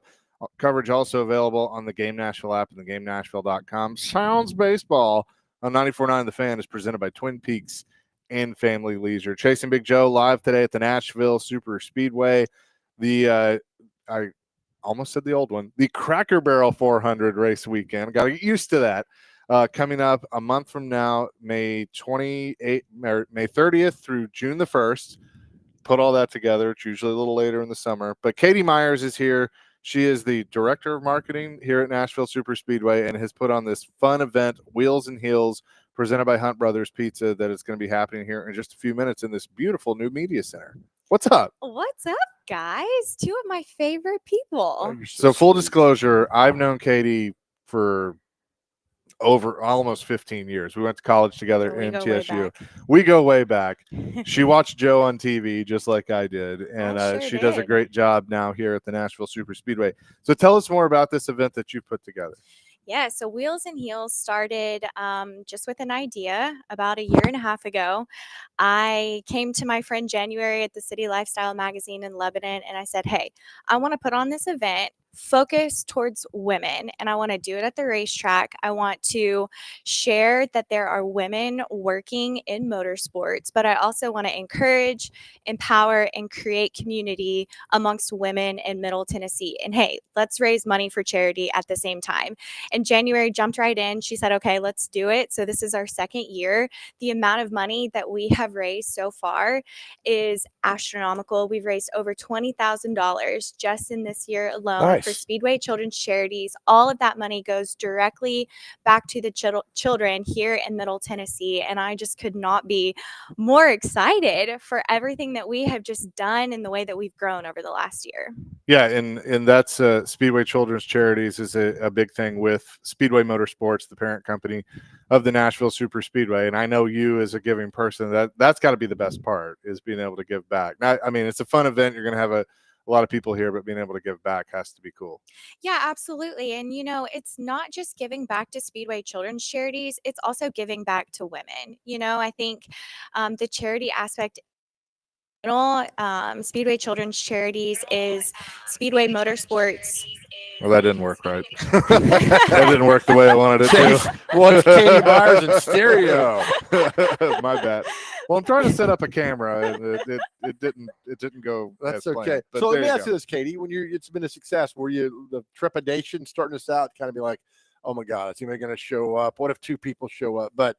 Coverage also available on the Game Nashville app and theGameNashville.com. Sounds Baseball on 94.9 The Fan is presented by Twin Peaks and Family Leisure. Chasing Big Joe live today at the Nashville Super Speedway. I almost said the old one, the Cracker Barrel 400 race weekend. Got to get used to that. Coming up a month from now, May 30th through June the 1st. Put all that together. It's usually a little later in the summer. But Katie Myers is here. She is the director of marketing here at Nashville Super Speedway and has put on this fun event, Wheels and Heels, presented by Hunt Brothers Pizza, that is going to be happening here in just a few minutes in this beautiful new media center. What's up? What's up, guys? Two of my favorite people. So full disclosure, I've known Katie for over almost 15 years. We went to college together We in go way TSU. back. We go way back. She watched Joe on TV just like I did, and sure she does a did. great job now here at the Nashville Super Speedway. So tell us more about this event that you put together. Yeah, so Wheels and Heels started just with an idea about a year and a half ago. I came to my friend January at the City Lifestyle magazine in Lebanon, and I said, hey, I want to put on this event focused towards women, and I want to do it at the racetrack. I want to share that there are women working in motorsports, but I also want to encourage, empower, and create community amongst women in Middle Tennessee. And hey, let's raise money for charity at the same time. And January jumped right in. She said, okay, let's do it. So this is our second year. The amount of money that we have raised so far is astronomical. We've raised over $20,000 just in this year alone for Nice. Speedway Children's Charities. All of that money goes directly back to the children here in Middle Tennessee. And I just could not be more excited for everything that we have just done and the way that we've grown over the last year. Yeah, and that's Speedway Children's Charities is a big thing with Speedway Motorsports, the parent company of the Nashville Super Speedway. And I know you as a giving person, that's got to be the best part, is being able to give back. Now, I mean, it's a fun event. You're going to have a lot of people here, but being able to give back has to be cool. Yeah, absolutely. And, you know, it's not just giving back to Speedway Children's Charities, it's also giving back to women. You know, I think the charity aspect, Speedway Children's Charities is Speedway Motorsports. Well, that didn't work right. That didn't work the way I wanted it to. What's Katie Myers in stereo? My bad. Well, I'm trying to set up a camera, and it didn't go. That's as okay. planned, but So let there me you ask go. you this, Katie. When it's been a success, were you the trepidation starting this out, kind of be like, oh my God, is anybody going to show up? What if two people show up? But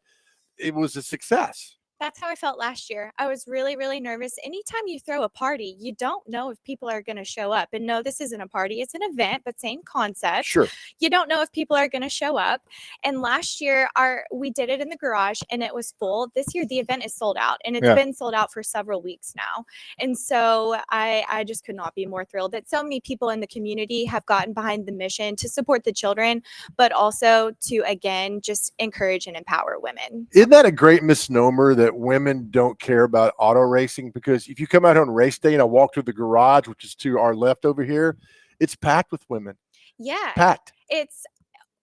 it was a success. That's how I felt last year. I was really, really nervous. Anytime you throw a party, you don't know if people are going to show up. And no, this isn't a party, it's an event, but same concept. Sure. You don't know if people are going to show up. And last year, we did it in the garage and it was full. This year, the event is sold out, and it's been sold out for several weeks now. And so I just could not be more thrilled that so many people in the community have gotten behind the mission to support the children, but also to, again, just encourage and empower women. Isn't that a great misnomer that women don't care about auto racing? Because if you come out on race day and I walk through the garage, which is to our left over here, it's packed with women. Yeah. Packed.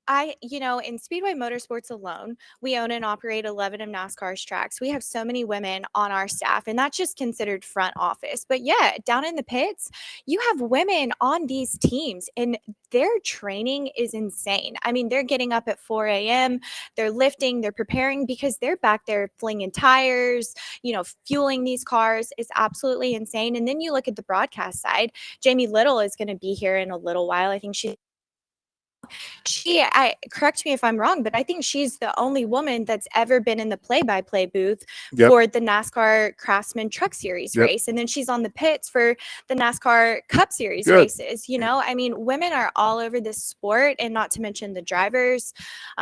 In Speedway Motorsports alone, we own and operate 11 of NASCAR's tracks. We have so many women on our staff, and that's just considered front office. But yeah, down in the pits, you have women on these teams, and their training is insane. I mean, they're getting up at 4 a.m., they're lifting, they're preparing because they're back there flinging tires, fueling these cars. Is absolutely insane. And then you look at the broadcast side. Jamie Little is going to be here in a little while. I think correct me if I'm wrong, but I think she's the only woman that's ever been in the play-by-play booth for the NASCAR Craftsman Truck Series race. And then she's on the pits for the NASCAR Cup Series races. I mean, women are all over this sport, and not to mention the drivers.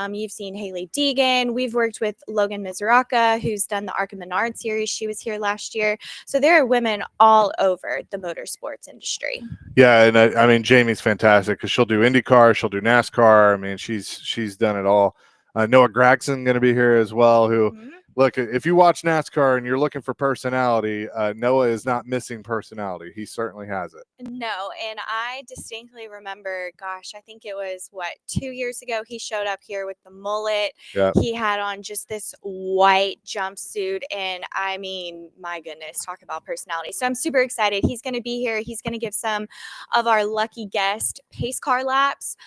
You've seen Haley Deegan. We've worked with Logan Mizuraka, who's done the ARCA Menard Series. She was here last year. So there are women all over the motorsports industry. Yeah, and I mean, Jamie's fantastic because she'll do IndyCar, she'll do NASCAR. I mean, she's done it all. Noah Gragson going to be here as well, who Look, if you watch NASCAR and you're looking for personality, Noah is not missing personality. He certainly has it. No, and I distinctly remember, gosh, I think it was 2 years ago, he showed up here with the mullet. Yeah. He had on just this white jumpsuit. And I mean, my goodness, talk about personality. So I'm super excited. He's going to be here. He's going to give some of our lucky guests pace car laps.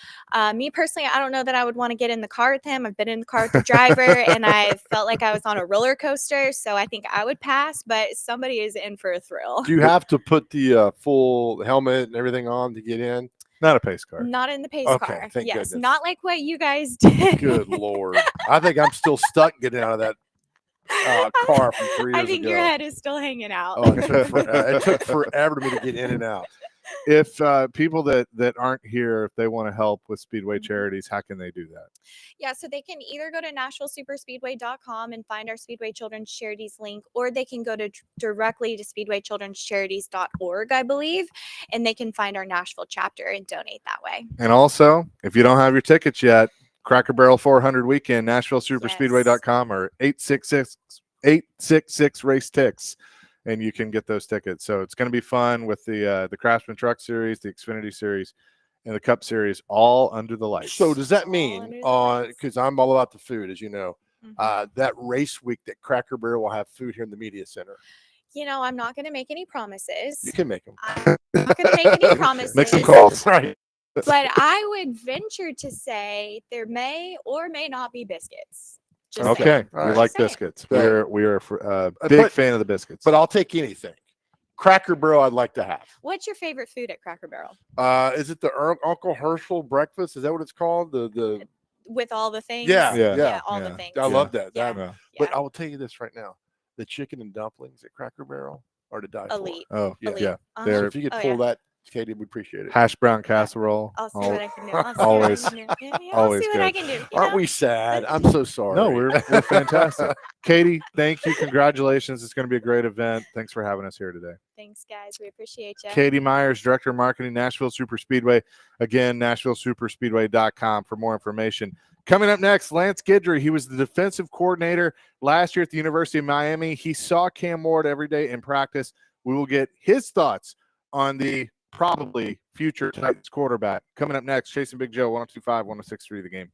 Me personally, I don't know that I would want to get in the car with him. I've been in the car with the driver and I felt like I was on a roller coaster. So I think I would pass, but somebody is in for a thrill. Do you have to put the full helmet and everything on to get in? Not a pace car. Not in the pace Okay, car. thank Yes, goodness. not like what you guys did. Good Lord. I think I'm still stuck getting out of that car from 3 years I think ago. your head is still hanging out. Oh, it took forever to me to get in and out. If people that aren't here, if they want to help with Speedway charities, how can they do that? Yeah, so they can either go to NashvilleSuperspeedway.com and find our Speedway Children's Charities link, or they can go to directly to SpeedwayChildren'sCharities.org, I believe, and they can find our Nashville chapter and donate that way. And also, if you don't have your tickets yet, Cracker Barrel 400 weekend, NashvilleSuperspeedway.com or 866 race ticks, and you can get those tickets. So it's going to be fun with the Craftsman Truck Series, the Xfinity Series, and the Cup Series, all under the lights. So does that All mean under the lights. because I'm all about the food, as you know, Mhm. that race week that Cracker Barrel will have food here in the media center? You know, I'm not going to make any promises. You can make them. I'm not going to make any promises. Make some calls. Right. But I would venture to say there may or may not be biscuits. Just Okay, saying. All we right. like Saying. biscuits. Right. We are big But- fan of the biscuits. But I'll take anything. Cracker Barrel, I'd like to have. What's your favorite food at Cracker Barrel? Is it the Uncle Herschel breakfast? Is that what it's called? The With all the things? Yeah, yeah, all yeah. the things. I love that. Yeah. That- Yeah. But Yeah. I will tell you this right now: the chicken and dumplings at Cracker Barrel are to die for. Elite. Oh, Yeah. Elite. yeah. Uh-huh. They're- So if you could Oh, pull yeah. that, Katie, we appreciate it. hash brown casserole. I'll see all- what I can do. I'll see always- what I can do. Yeah, I'll always see what I good. can do. you Aren't know? we sad? I'm so sorry. No, we're fantastic. Katie, thank you. Congratulations. It's going to be a great event. Thanks for having us here today. Thanks, guys. We appreciate you. Katie Myers, Director of Marketing, Nashville Super Speedway. Again, NashvilleSuperspeedway.com for more information. Coming up next, Lance Guidry. He was the defensive coordinator last year at the University of Miami. He saw Cam Ward every day in practice. We will get his thoughts on the probably future Titans quarterback. Coming up next, Chasing Big Joe, 102.5, 106.3 The Game.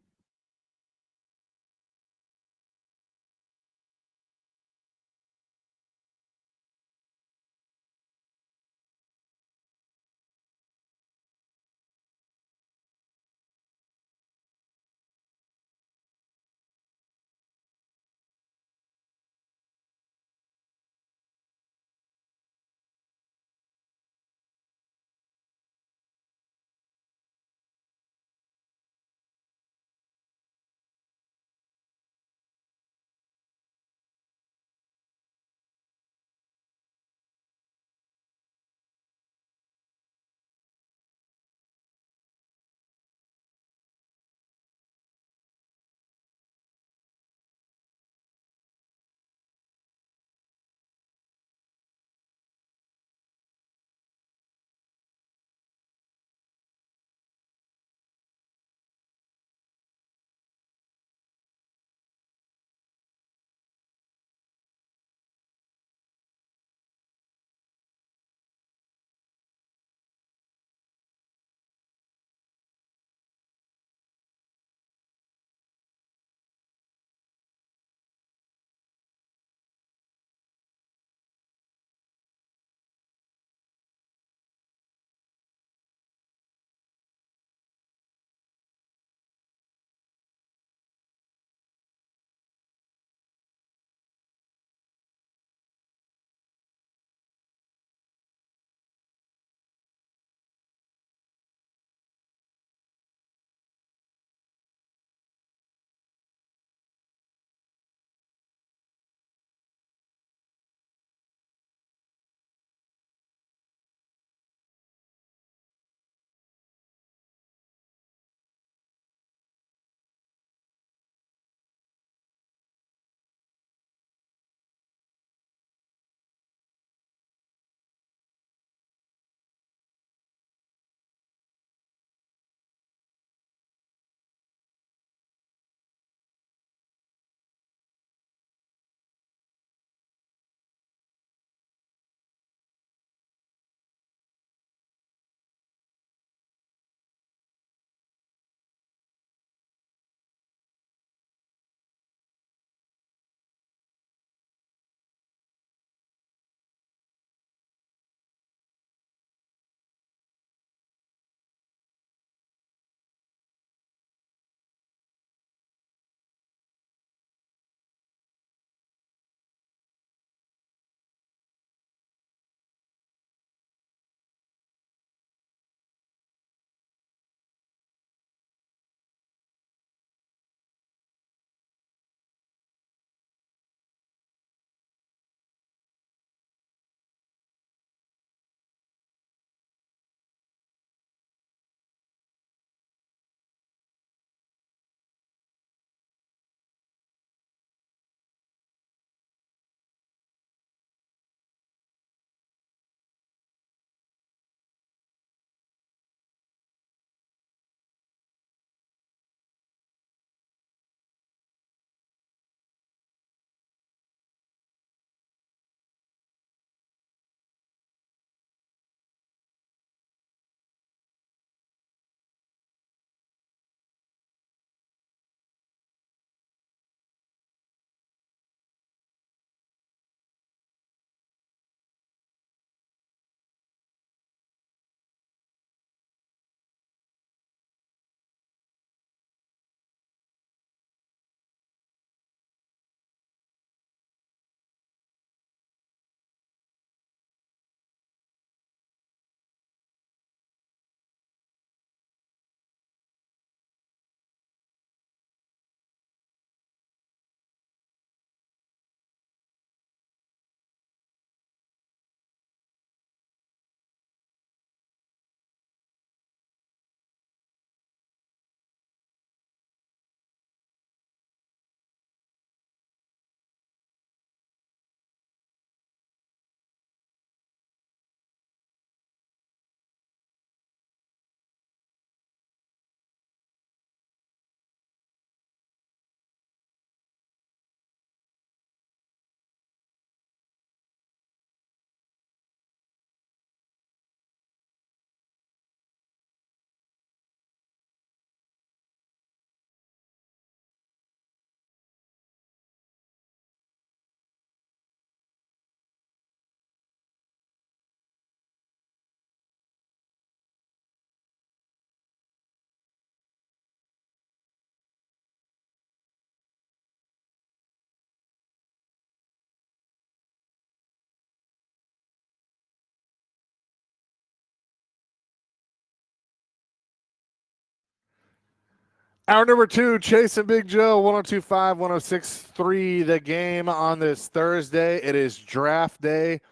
Hour number 2, Chase and Big Joe, 102.5, 106.3, the game on this Thursday. It is draft day.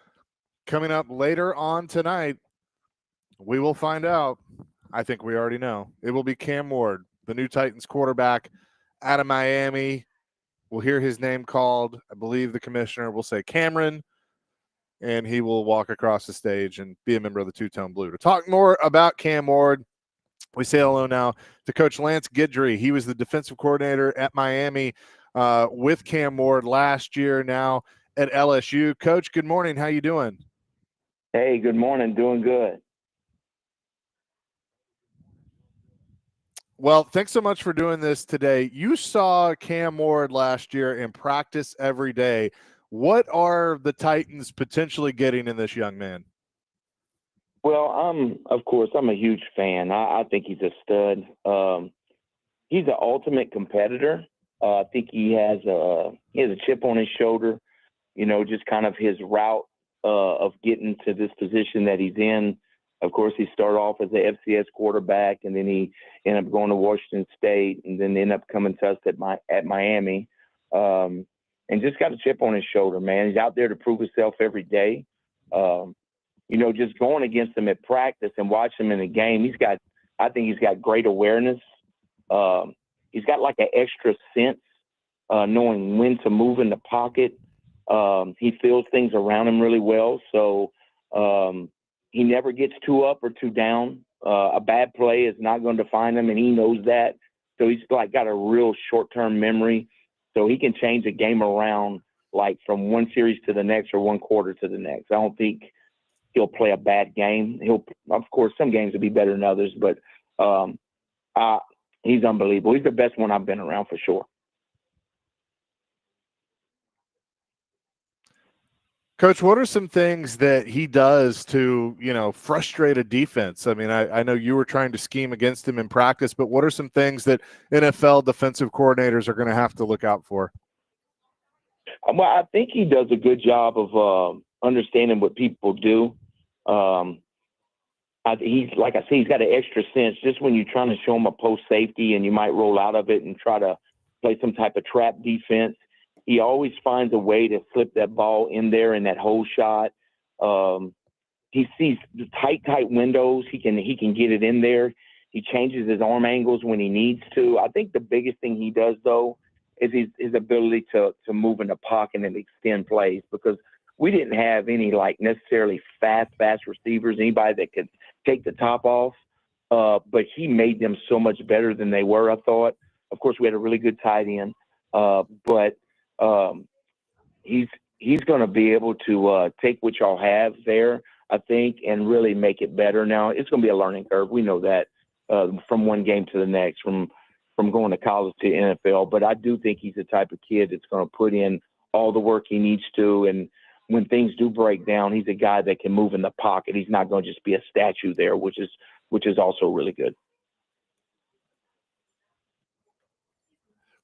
Coming up later on tonight, we will find out. I think we already know. It will be Cam Ward, the new Titans quarterback out of Miami. We'll hear his name called. I believe the commissioner will say Cameron, and he will walk across the stage and be a member of the Two-Tone Blue. To talk more about Cam Ward, we say hello now to Coach Lance Guidry. He was the defensive coordinator at Miami with Cam Ward last year, now at LSU. Coach, good morning. How you doing? Hey, good morning. Doing good. Well, thanks so much for doing this today. You saw Cam Ward last year in practice every day. What are the Titans potentially getting in this young man? Well, of course, I'm a huge fan. I think he's a stud. He's an ultimate competitor. I think he has a chip on his shoulder, just kind of his route of getting to this position that he's in. Of course, he started off as a FCS quarterback, and then he ended up going to Washington State, and then ended up coming to us at Miami, and just got a chip on his shoulder, man. He's out there to prove himself every day. Just going against him at practice and watching him in the game, I think he's got great awareness. He's got like an extra sense, knowing when to move in the pocket. He feels things around him really well. So he never gets too up or too down. A bad play is not going to define him, and he knows that. So he's got a real short-term memory. So he can change a game around like from one series to the next or one quarter to the next. I don't think he'll play a bad game. Of course, some games will be better than others, but he's unbelievable. He's the best one I've been around for sure. Coach, what are some things that he does to, frustrate a defense? I mean, I know you were trying to scheme against him in practice, but what are some things that NFL defensive coordinators are going to have to look out for? Well, I think he does a good job of understanding what people do. He's like I say, he's got an extra sense. Just when you're trying to show him a post safety and you might roll out of it and try to play some type of trap defense, he always finds a way to slip that ball in there in that hole shot. He sees the tight windows. He can get it in there. He changes his arm angles when he needs to. I think the biggest thing he does though is his ability to move in the pocket and extend plays, because we didn't have any like necessarily fast receivers, anybody that could take the top off. But he made them so much better than they were, I thought. Of course, we had a really good tight end, but he's going to be able to take what y'all have there, I think, and really make it better. Now, it's going to be a learning curve. We know that from one game to the next, from going to college to NFL. But I do think he's the type of kid that's going to put in all the work he needs to. And when things do break down, he's a guy that can move in the pocket. He's not going to just be a statue there, which is also really good.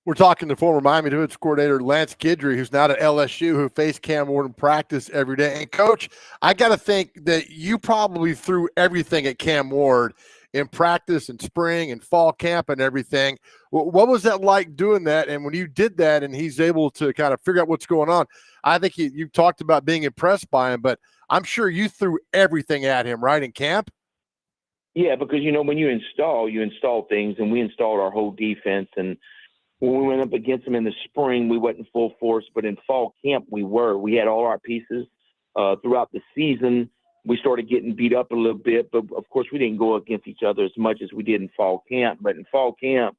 We're talking to former Miami defensive coordinator Lance Guidry, who's now at LSU, who faced Cam Ward in practice every day. And, Coach, I got to think that you probably threw everything at Cam Ward in practice and spring and fall camp and everything. What was that like doing that? And when you did that and he's able to kind of figure out what's going on, I think you talked about being impressed by him, but I'm sure you threw everything at him, right, in camp? Yeah, because, when you install things, and we installed our whole defense. And when we went up against them in the spring, we wasn't full force, but in fall camp, we had all our pieces. Throughout the season, we started getting beat up a little bit, but of course we didn't go against each other as much as we did in fall camp. But in fall camp,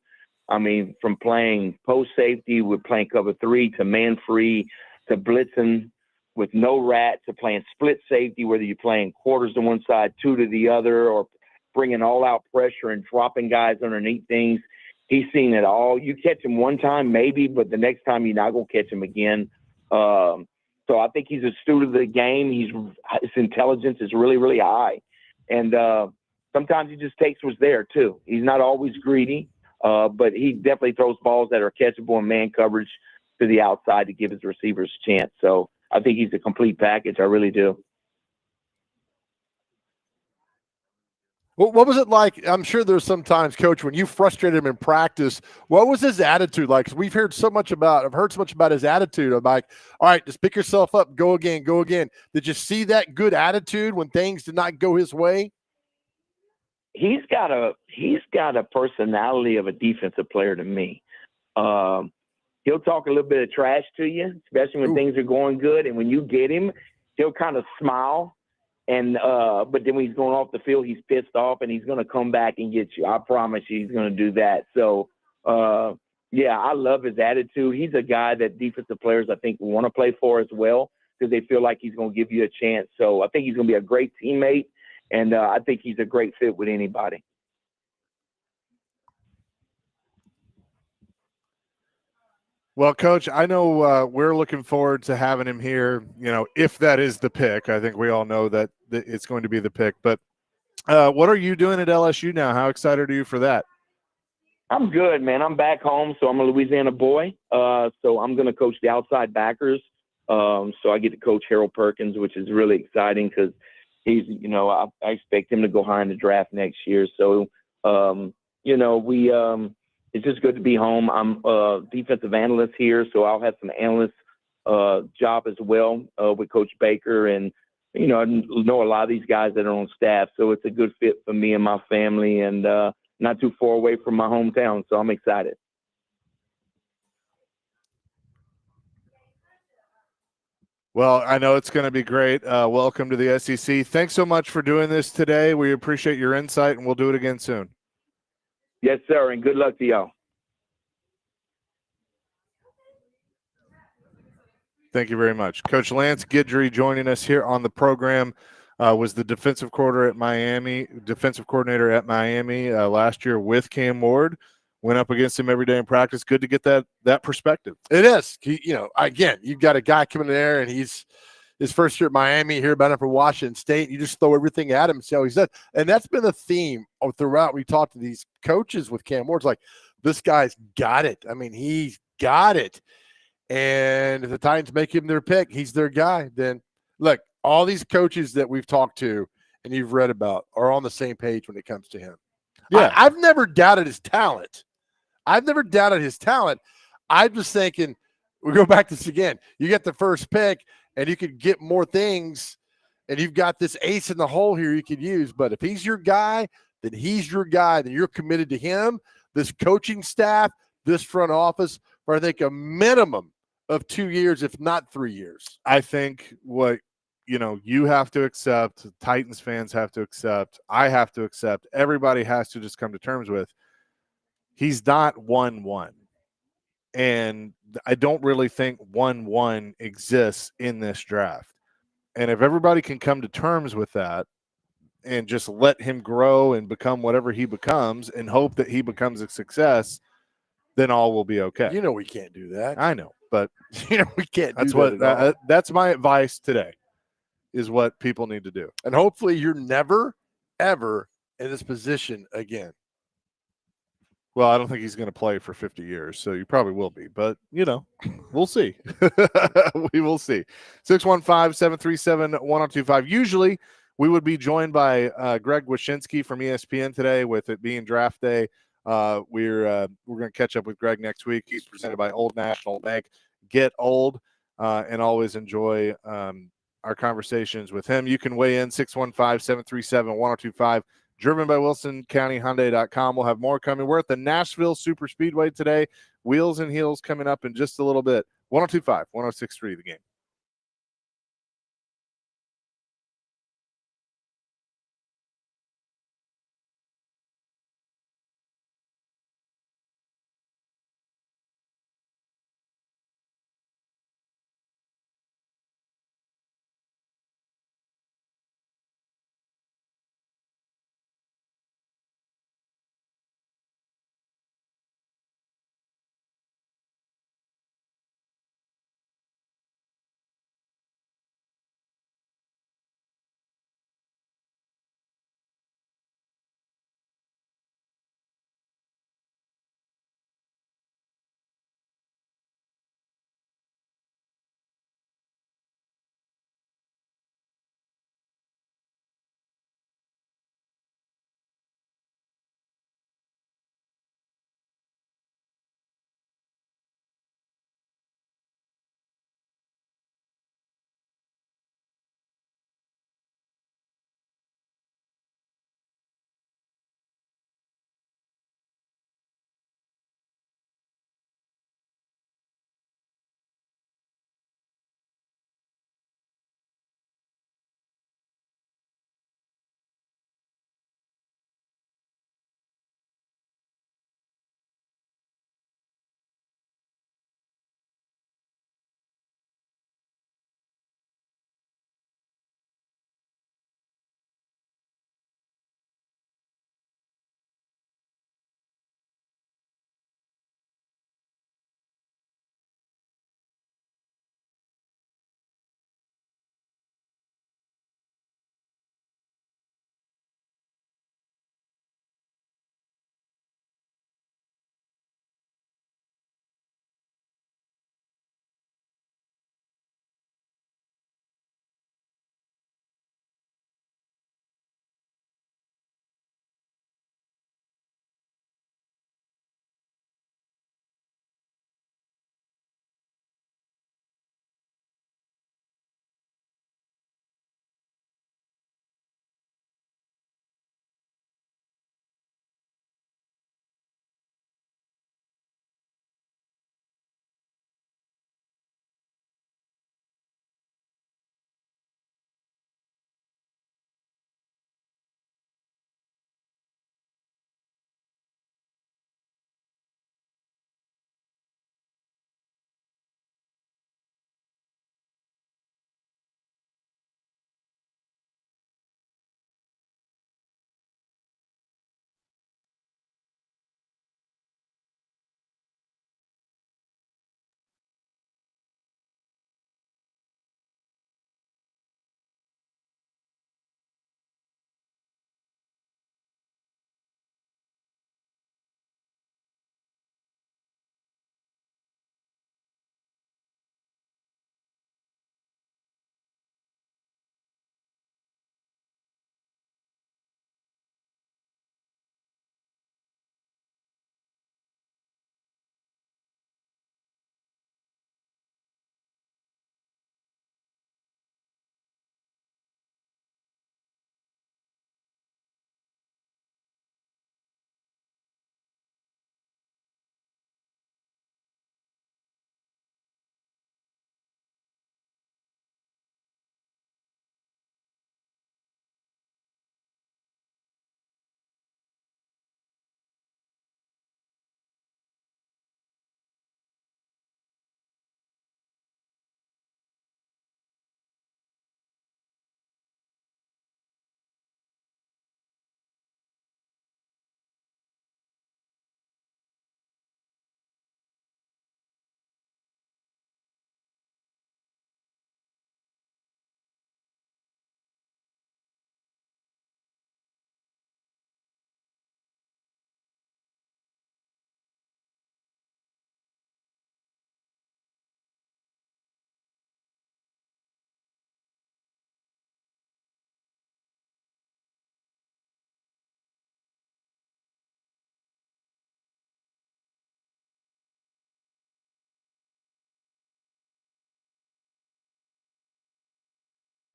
I mean, from playing post safety, we're playing cover 3 to man free to blitzing with no rat to playing split safety, whether you're playing quarters to one side, 2 to the other, or bringing all out pressure and dropping guys underneath things. He's seen it all. You catch him one time, maybe, but the next time you're not going to catch him again. So I think he's a student of the game. His intelligence is really, really high. And sometimes he just takes what's there, too. He's not always greedy, but he definitely throws balls that are catchable in man coverage to the outside to give his receivers a chance. So I think he's a complete package. I really do. What was it like? I'm sure there's sometimes, Coach, when you frustrated him in practice, what was his attitude like? 'Cause I've heard so much about his attitude. I'm like, all right, just pick yourself up, go again, go again. Did you see that good attitude when things did not go his way? He's got a personality of a defensive player to me. Um, he'll talk a little bit of trash to you, especially when things are going good. And when you get him, he'll kind of smile. And but then when he's going off the field, he's pissed off, and he's going to come back and get you. I promise you, he's going to do that. So, yeah, I love his attitude. He's a guy that defensive players, I think, want to play for as well because they feel like he's going to give you a chance. So I think he's going to be a great teammate, and I think he's a great fit with anybody. Well, Coach, I know we're looking forward to having him here. You know, if that is the pick, I think we all know that it's going to be the pick. But what are you doing at LSU now? How excited are you for that? I'm good, man. I'm back home, so I'm a Louisiana boy. So I'm going to coach the outside backers. So I get to coach Harold Perkins, which is really exciting because he's, you know, I expect him to go high in the draft next year. So, you know, it's just good to be home. I'm a defensive analyst here, so I'll have some analyst job as well with Coach Baker. And, you know, I know a lot of these guys that are on staff, so it's a good fit for me and my family, and not too far away from my hometown, so I'm excited. Well, I know it's going to be great. Welcome to the SEC. Thanks so much for doing this today. We appreciate your insight, and we'll do it again soon. Yes, sir, and good luck to y'all. Thank you very much. Coach Lance Guidry joining us here on the program. Was the defensive coordinator at Miami last year with Cam Ward. Went up against him every day in practice. Good to get that perspective. It is. You know, again, you've got a guy coming in there, and he's his first year at Miami, hear about him for Washington State. You just throw everything at him and see how he said. And that's been the theme throughout. We talked to these coaches with Cam Ward. It's like, this guy's got it. I mean, he's got it. And if the Titans make him their pick, he's their guy. Then look, all these coaches that we've talked to and you've read about are on the same page when it comes to him. Yeah. I've never doubted his talent. I'm just thinking, we go back to this again. You get the first pick and you could get more things, and you've got this ace in the hole here you could use. But if he's your guy, then he's your guy. Then you're committed to him, this coaching staff, this front office, for I think a minimum of 2 years, if not 3 years. I think what you have to accept, Titans fans have to accept, I have to accept, everybody has to just come to terms with, he's not 1-1. And I don't really think 1-1 exists in this draft. And if everybody can come to terms with that and just let him grow and become whatever he becomes and hope that he becomes a success, then all will be okay. You know we can't do that. I know, but we can't that's do that. that's my advice today, is what people need to do. And hopefully you're never, ever in this position again. Well, I don't think he's going to play for 50 years, so you probably will be. But, we'll see. We will see. 615-737-1025. Usually we would be joined by Greg Wyshynski from ESPN today, with it being draft day. We're going to catch up with Greg next week. He's presented by Old National Bank. Get old and always enjoy our conversations with him. You can weigh in 615-737-1025. Driven by WilsonCountyHyundai.com. We'll have more coming. We're at the Nashville Super Speedway today. Wheels and Heels coming up in just a little bit. 102.5, 106.3 The Game.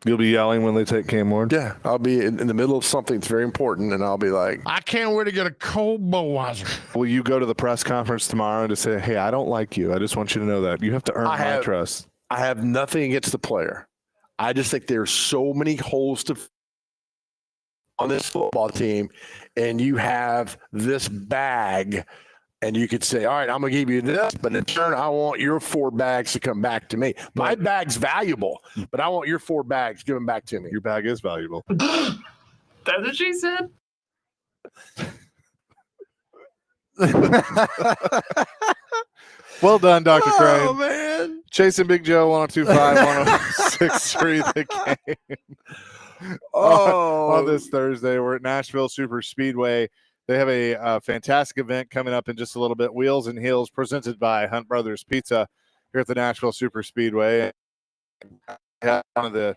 You'll be yelling when they take Cam Ward. Yeah, I'll be in the middle of something that's very important, and I'll be like, I can't wait to get a cold Budweiser. Will you go to the press conference tomorrow to say, hey, I don't like you. I just want you to know that. You have to earn my trust. I have nothing against the player. I just think there's so many holes to on this football team, and you have this bag, and you could say, all right, I'm going to give you this, but in turn, I want your 4 bags to come back to me. My bag's valuable, but I want your 4 bags given back to me. Your bag is valuable. That's what she said. Well done, Dr. Crane. Oh, man. Chase and Big Joe, 102.5, 106.3 the game. On this Thursday, we're at Nashville Super Speedway. They have a fantastic event coming up in just a little bit. Wheels and Heels, presented by Hunt Brothers Pizza here at the Nashville Super Speedway. One of the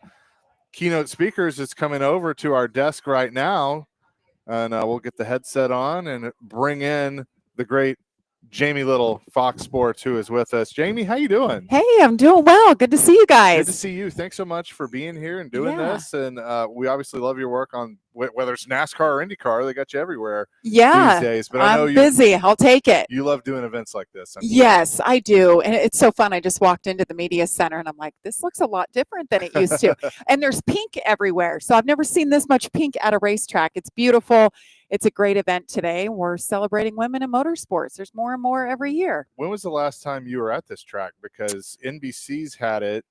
keynote speakers is coming over to our desk right now, and we'll get the headset on and bring in the great Jamie Little, Fox Sports, who is with us. Jamie, how you doing? Hey, I'm doing well. Good to see you guys. Good to see you. Thanks so much for being here and doing Yeah. this. And we obviously love your work on whether it's NASCAR or IndyCar. They got you everywhere Yeah, these days. But I know I'm busy. I'll take it. you love doing events like this. I'm sure. Yes, I do. And it's so fun. I just walked into the media center and I'm like, this looks a lot different than it used to. And there's pink everywhere. So I've never seen this much pink at a racetrack. It's beautiful. It's a great event today. We're celebrating women in motorsports. There's more and more every year. When was the last time you were at this track? Because NBC's had it,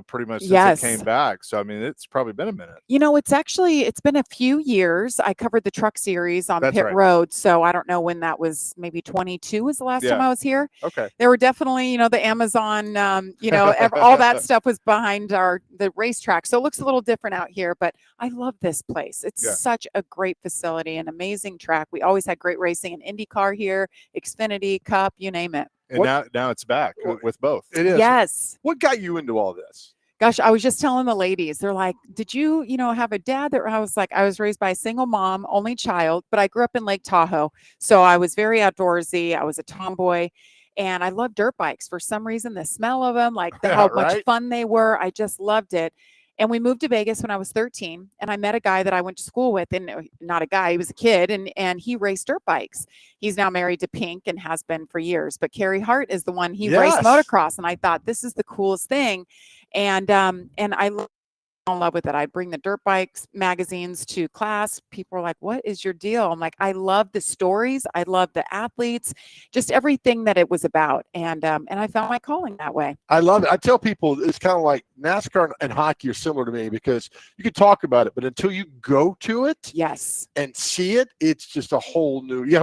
pretty much since Yes. it came back. So, I mean, it's probably been a minute. It's been a few years. I covered the truck series on That's pit right. road. So I don't know when that was. Maybe 22 was the last time Yeah. I was here. Okay. There were definitely, the Amazon, all that stuff was behind the racetrack. So it looks a little different out here, but I love this place. It's Yeah. such a great facility, an amazing track. We always had great racing in IndyCar here, Xfinity, Cup, you name it. And now it's back with both. It is. Yes. What got you into all this? Gosh, I was just telling the ladies, they're like, did you, have a dad that I was like, I was raised by a single mom, only child, but I grew up in Lake Tahoe. So I was very outdoorsy. I was a tomboy and I loved dirt bikes for some reason, the smell of them, like how much Right? fun they were. I just loved it. And we moved to Vegas when I was 13 and I met a guy that I went to school with, and not a guy, he was a kid, and he raced dirt bikes. He's now married to Pink and has been for years, but Carrie Hart is the one he raced Yes. motocross. And I thought this is the coolest thing. And I fell in love with it. I'd bring the dirt bikes magazines to class. People were like, what is your deal? I'm like, I love the stories. I love the athletes, just everything that it was about. And I found my calling that way. I love it. I tell people it's kind of like NASCAR and hockey are similar to me because you can talk about it, but until you go to it Yes. and see it, it's just you get a whole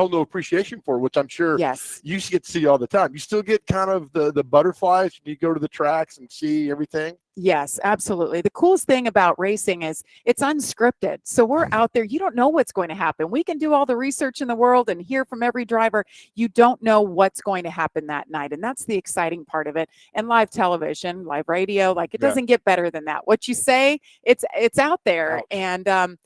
new appreciation for it, which I'm sure Yes. you get to see all the time. You still get kind of the butterflies when you go to the tracks and see everything. Yes, absolutely. The coolest thing about racing is it's unscripted. So we're out there. You don't know what's going to happen. We can do all the research in the world and hear from every driver. You don't know what's going to happen that night. And that's the exciting part of it. And live television, live radio, like it Yeah. doesn't get better than that. What you say, it's out there. Ouch. And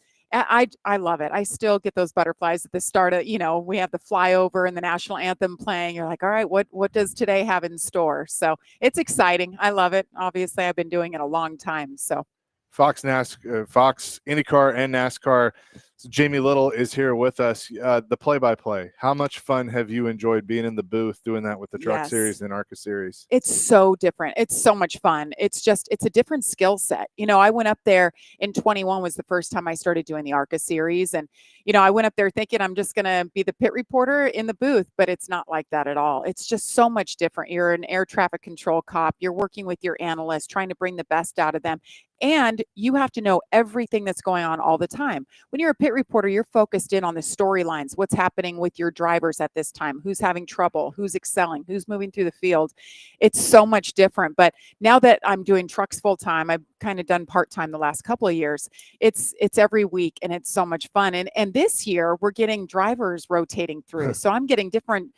I love it. I still get those butterflies at the start of, we have the flyover and the national anthem playing. You're like, all right, what does today have in store? So it's exciting. I love it. Obviously, I've been doing it a long time. So Fox IndyCar and NASCAR. So Jamie Little is here with us. The play-by-play. How much fun have you enjoyed being in the booth doing that with the Truck Yes. Series and ARCA Series? it's so different. It's so much fun. It's a different skill set. I went up there in 21 was the first time I started doing the ARCA series. And, I went up there thinking I'm just going to be the pit reporter in the booth, but it's not like that at all. It's just so much different. You're an air traffic control cop. You're working with your analysts, trying to bring the best out of them. And you have to know everything that's going on all the time. When you're a pit reporter, you're focused in on the storylines, what's happening with your drivers at this time, who's having trouble, who's excelling, who's moving through the field. It's so much different. But now that I'm doing trucks full time, I've kind of done part time the last couple of years. It's every week and it's so much fun. And this year we're getting drivers rotating through. So I'm getting different,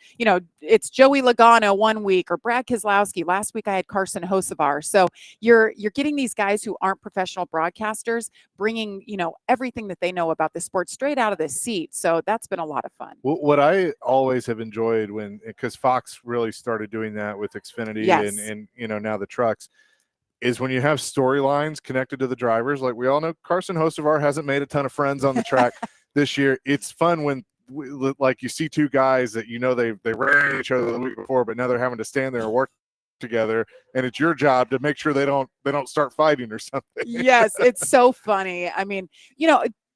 it's Joey Logano one week or Brad Keselowski. Last week I had Carson Hocevar. So you're getting these guys who aren't professional broadcasters bringing, everything that they know about the sport straight out of the seat. So that's been a lot of fun. What I always have enjoyed because Fox really started doing that with Xfinity Yes. and now the trucks. is when you have storylines connected to the drivers. Like we all know, Carson Hocevar hasn't made a ton of friends on the track this year. It's fun when like you see two guys that they ran each other the week before, but now they're having to stand there and work together, and it's your job to make sure they don't start fighting or something. Yes, it's so funny. I mean,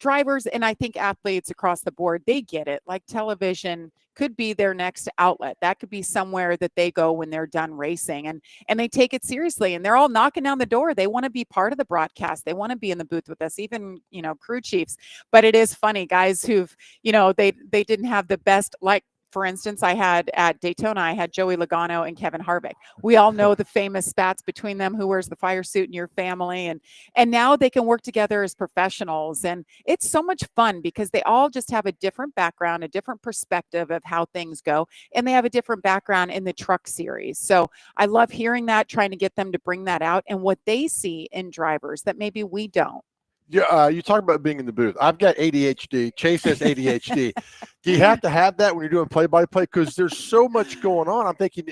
drivers and I think athletes across the board, they get it. Like television could be their next outlet. That could be somewhere that they go when they're done racing, and they take it seriously, and they're all knocking down the door. They want to be part of the broadcast. They want to be in the booth with us, even, crew chiefs. But it is funny, guys who've, they didn't have the best, like, for instance, I had at Daytona, I had Joey Logano and Kevin Harvick. We all know the famous spats between them, who wears the fire suit in your family. And now they can work together as professionals. And it's so much fun because they all just have a different background, a different perspective of how things go. And they have a different background in the truck series. So I love hearing that, trying to get them to bring that out and what they see in drivers that maybe we don't. Yeah, you talk about being in the booth. I've got ADHD. Chase has ADHD. Do you have to have that when you're doing play-by-play? Because there's so much going on. I'm thinking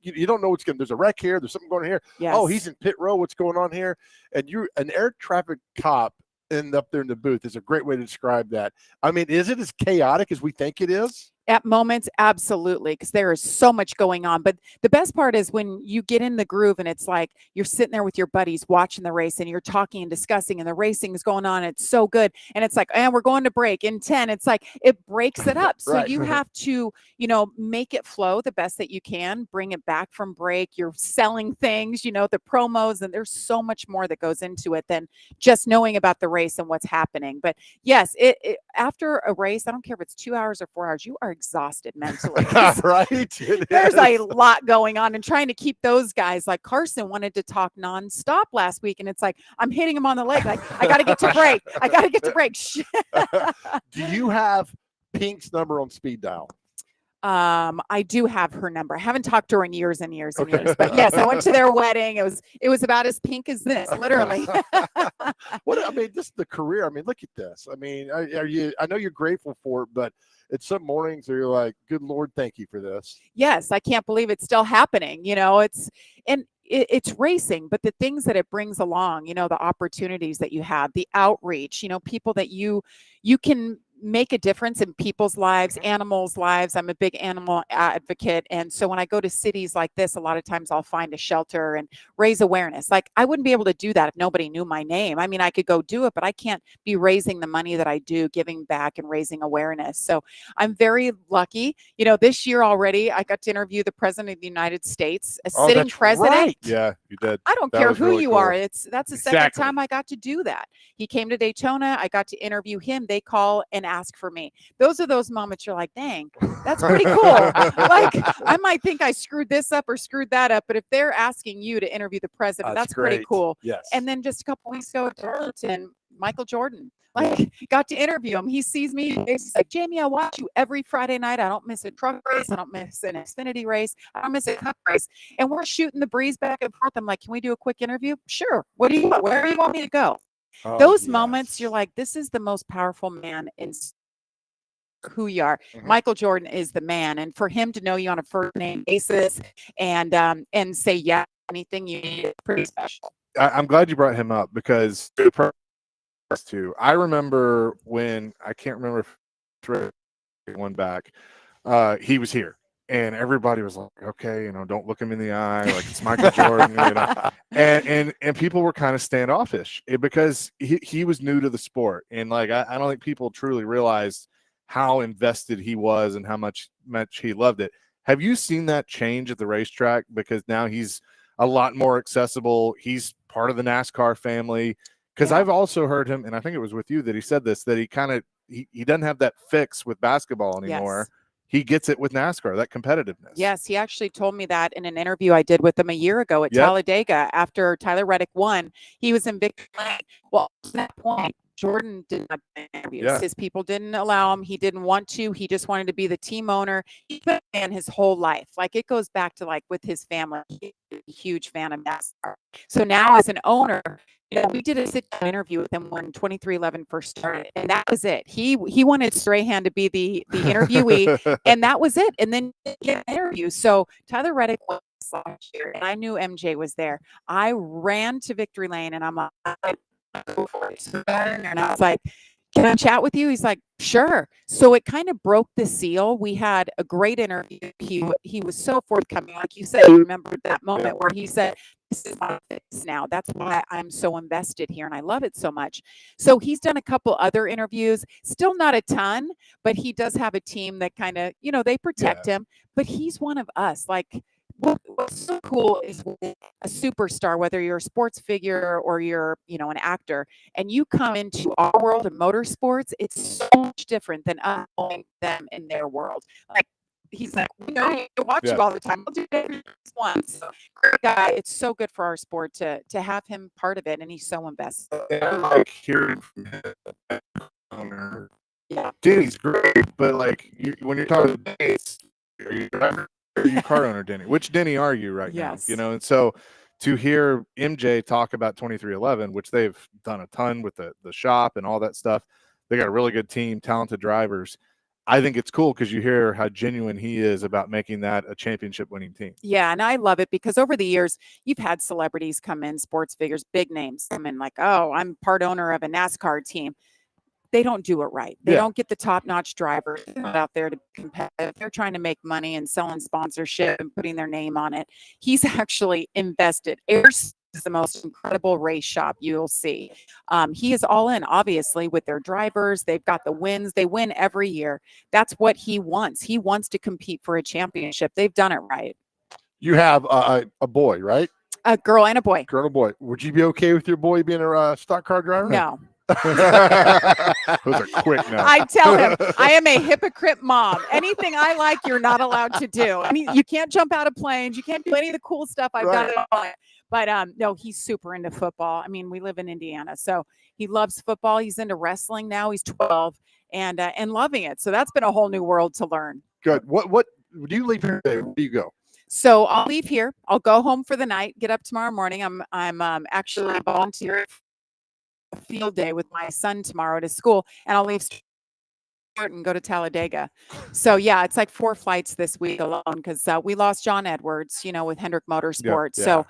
you don't know what's going. There's a wreck here. There's something going on here. Yes. Oh, he's in pit row. What's going on here? And you're an air traffic cop and up there in the booth is a great way to describe that. I mean, is it as chaotic as we think it is? At moments, absolutely, because there is so much going on. But the best part is when you get in the groove and it's like you're sitting there with your buddies watching the race and you're talking and discussing and the racing is going on. It's so good. And it's like, and we're going to break in 10. It's like it breaks it up. So Right. you have to, make it flow the best that you can, bring it back from break. You're selling things, the promos, and there's so much more that goes into it than just knowing about the race and what's happening. But yes, it after a race, I don't care if it's 2 hours or 4 hours, you are exhausted mentally. Right. It There's is. a lot going on, and trying to keep those guys, like Carson wanted to talk nonstop last week, and it's like I'm hitting him on the leg, like I got to get to break. I got to get to break. Do you have Pink's number on speed dial? I do have her number. I haven't talked to her in years and years and Okay. years, but yes, I went to their wedding. It was about as pink as this, literally. Just the career. I mean, look at this. I mean, I know you're grateful for it, but it's some mornings where you're like, good Lord, thank you for this. Yes, I can't believe it's still happening. It's racing, but the things that it brings along, the opportunities that you have, the outreach, people that you can make a difference in people's lives, animals' lives. I'm a big animal advocate. And so when I go to cities like this, a lot of times I'll find a shelter and raise awareness. Like I wouldn't be able to do that if nobody knew my name. I mean, I could go do it, but I can't be raising the money that I do, giving back and raising awareness. So I'm very lucky. This year already, I got to interview the President of the United States, a sitting that's president. right. Yeah, you did. I don't That care was who really you cool. are. That's the second Exactly. time I got to do that. He came to Daytona. I got to interview him. They call and ask for me. Those are those moments you're like, dang, that's pretty cool. Like I might think I screwed this up or screwed that up, but if they're asking you to interview the president, that's pretty great. cool. Yes. And then just a couple weeks ago at Darlington, Michael Jordan, like got to interview him. He sees me. He's like, Jamie, I watch you every Friday night. I don't miss a truck race. I don't miss an Xfinity race. I don't miss a cup race. And we're shooting the breeze back and forth. I'm like, can we do a quick interview? Sure. Where do you want me to go? Oh, Those yes. moments, you're like, this is the most powerful man in who you are. Mhm. Michael Jordan is the man. And for him to know you on a first name basis and say, yeah, anything you need, it's pretty special. I'm glad you brought him up because too. I remember when I can't remember if one back, he was here and everybody was like, okay, don't look him in the eye, like it's Michael Jordan, and people were kind of standoffish because he was new to the sport, and like I don't think people truly realized how invested he was and how much he loved it. Have you seen that change at the racetrack? Because now he's a lot more accessible. He's part of the NASCAR family. Because Yeah. I've also heard him, and I think it was with you that he said this, that he doesn't have that fix with basketball anymore. Yes. He gets it with NASCAR, that competitiveness. Yes, he actually told me that in an interview I did with him a year ago at Yep. Talladega after Tyler Reddick won. He was in Victory Lane. Well, to that point, Jordan did not do interviews. Yeah. His people didn't allow him. He didn't want to. He just wanted to be the team owner. He's been a fan his whole life. Like it goes back to like with his family. He's a huge fan of NASCAR. So now as an owner, we did a sit-down interview with him when 2311 first started, and that was it. He wanted Strahan to be the interviewee, and that was it. And then he get an interview. So Tyler Reddick won last year, and I knew MJ was there. I ran to Victory Lane, and I'm like, go for it. So and I was like, can I chat with you? He's like, sure. So it kind of broke the seal. We had a great interview. He was so forthcoming. Like you said, you remembered that moment where he said, this is my fix now. That's why I'm so invested here and I love it so much. So he's done a couple other interviews, still not a ton, but he does have a team that kind of, they protect him, but he's one of us. Like, what's so cool is when a superstar, whether you're a sports figure or you're, an actor, and you come into our world of motorsports, it's so much different than us knowing them in their world. Like, he's like, we know you watch you all the time. I'll do it once. So, great guy. It's so good for our sport to have him part of it, and he's so invested. I like hearing from him. Owner. Yeah, Danny's great, but like when you're talking to Danny, are you driver? Are you car owner, Denny? Which Denny are you right Yes. now? And so to hear MJ talk about 2311, which they've done a ton with the shop and all that stuff, they got a really good team, talented drivers. I think it's cool because you hear how genuine he is about making that a championship winning team. Yeah, and I love it because over the years, you've had celebrities come in, sports figures, big names come in like, oh, I'm part owner of a NASCAR team. They don't do it right. They don't get the top-notch drivers out there to be competitive. They're trying to make money and selling sponsorship and putting their name on it. He's actually invested. Ayers is the most incredible race shop you'll see. He is all in, obviously, with their drivers. They've got the wins. They win every year. That's what he wants. He wants to compete for a championship. They've done it right. You have a boy, right? A girl and a boy. Girl and a boy. Would you be okay with your boy being a stock car driver? No. Those are quick now. I tell him I am a hypocrite mom. Anything I like, you're not allowed to do. I mean, you can't jump out of planes. You can't do any of the cool stuff I've done. But no, he's super into football. I mean, we live in Indiana, so he loves football. He's into wrestling now. He's 12 and loving it. So that's been a whole new world to learn. Good. What do you leave here today? Where do you go? So I'll leave here. I'll go home for the night. Get up tomorrow morning. I'm actually volunteering a field day with my son tomorrow to school, and I'll leave and go to Talladega. So yeah, it's like 4 flights this week alone because we lost John Edwards, with Hendrick Motorsports. So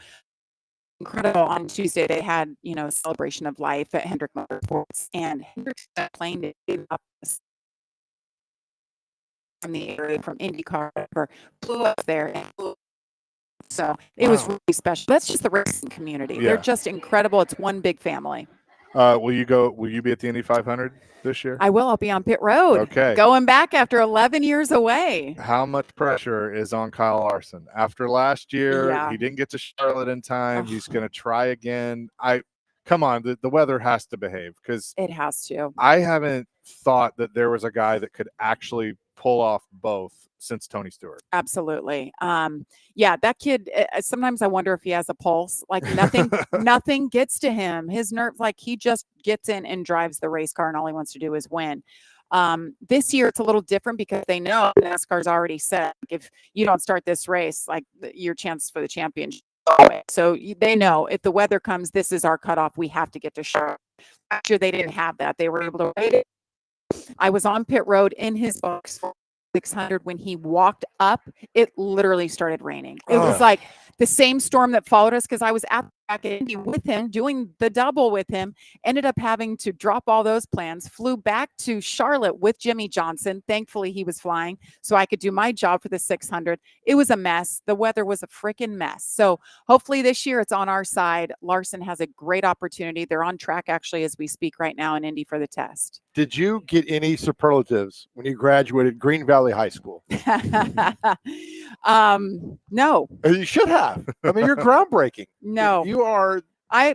incredible. On Tuesday they had a celebration of life at Hendrick Motorsports, and Hendrick plane up from the area from IndyCar flew up there and flew. So it was really special. That's just the racing community. They're just incredible. It's one big family. Will you be at the Indy 500 this year? I will. I'll be on pit road. Okay. Going back after 11 years away. How much pressure is on Kyle Larson? After last year, he didn't get to Charlotte in time. He's going to try again. Come on, the weather has to behave because it has to. I haven't thought that there was a guy that could actually pull off both since Tony Stewart. Absolutely. That kid, sometimes I wonder if he has a pulse. Like nothing gets to him. His nerves, like he just gets in and drives the race car and all he wants to do is win. This year it's a little different because they know NASCAR's already said, if you don't start this race, like your chances for the championship. So they know if the weather comes, this is our cutoff. We have to get to Charlotte. Last year they didn't have that. They were able to wait it. I was on pit road in his box for 600 when he walked up. It literally started raining. It was like the same storm that followed us because I was at Indy with him, doing the double with him, ended up having to drop all those plans, flew back to Charlotte with Jimmy Johnson. Thankfully, he was flying so I could do my job for the 600. It was a mess. The weather was a freaking mess. So hopefully this year it's on our side. Larson has a great opportunity. They're on track actually as we speak right now in Indy for the test. Did you get any superlatives when you graduated Green Valley High School? No. You should have. I mean, you're groundbreaking. No. You are. I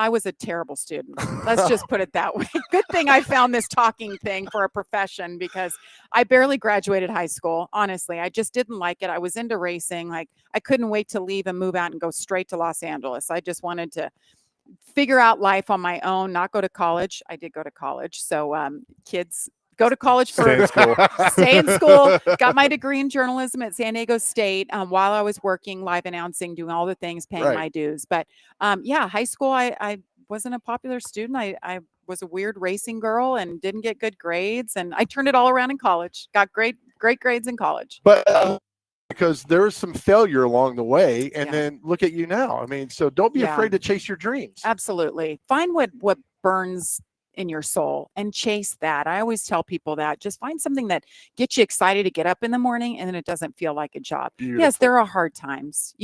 was a terrible student. Let's just put it that way. Good thing I found this talking thing for a profession because I barely graduated high school. Honestly, I just didn't like it. I was into racing. Like I couldn't wait to leave and move out and go straight to Los Angeles. I just wanted to figure out life on my own, not go to college. I did go to college. So kids, go to college for stay in school. Got my degree in journalism at San Diego State while I was working, live announcing, doing all the things, paying my dues. But high school, I wasn't a popular student. I was a weird racing girl and didn't get good grades. And I turned it all around in college. Got great grades in college. But because there was some failure along the way, and Yeah. then look at you now. I mean, so don't be Yeah. afraid to chase your dreams. Absolutely. Find what burns in your soul and chase that. I always tell people that just find something that gets you excited to get up in the morning and then it doesn't feel like a job. Yes, Beautiful. there are hard times,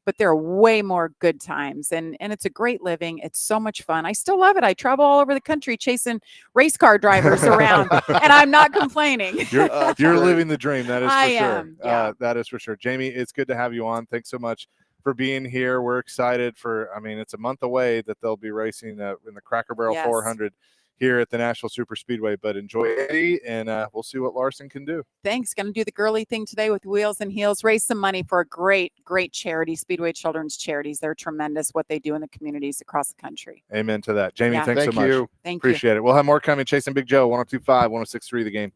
but there are way more good times and it's a great living. It's so much fun. I still love it. I travel all over the country chasing race car drivers around and I'm not complaining. You're That's you're great. living the dream. That is for I sure. am, yeah. That is for sure. Jamie, it's good to have you on. Thanks so much for being here. We're excited it's a month away that they'll be racing in the Cracker Barrel Yes. 400 here at the National Super Speedway. But enjoy it, and we'll see what Larson can do. Thanks. Going to do the girly thing today with Wheels and Heels, raise some money for a great, great charity, Speedway Children's Charities. They're tremendous what they do in the communities across the country. Amen to that. Jamie, Yeah. thanks Thank so much. you. Thank you. Appreciate it. We'll have more coming. Chasing Big Joe, 1025, 1063 The Game.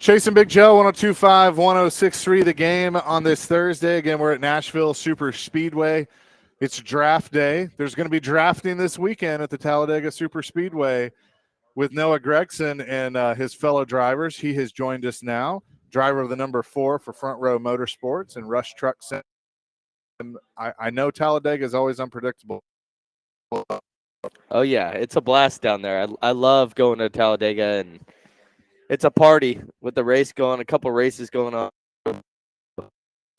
Chasing Big Joe, 102.5, 106.3 The Game on this Thursday. Again, we're at Nashville Super Speedway. It's draft day. There's going to be drafting this weekend at the Talladega Super Speedway with Noah Gregson and his fellow drivers. He has joined us now, driver of the number 4 for Front Row Motorsports and Rush Truck Center. I know Talladega is always unpredictable. Oh yeah, it's a blast down there. I love going to Talladega, and it's a party with the race going, a couple races going on.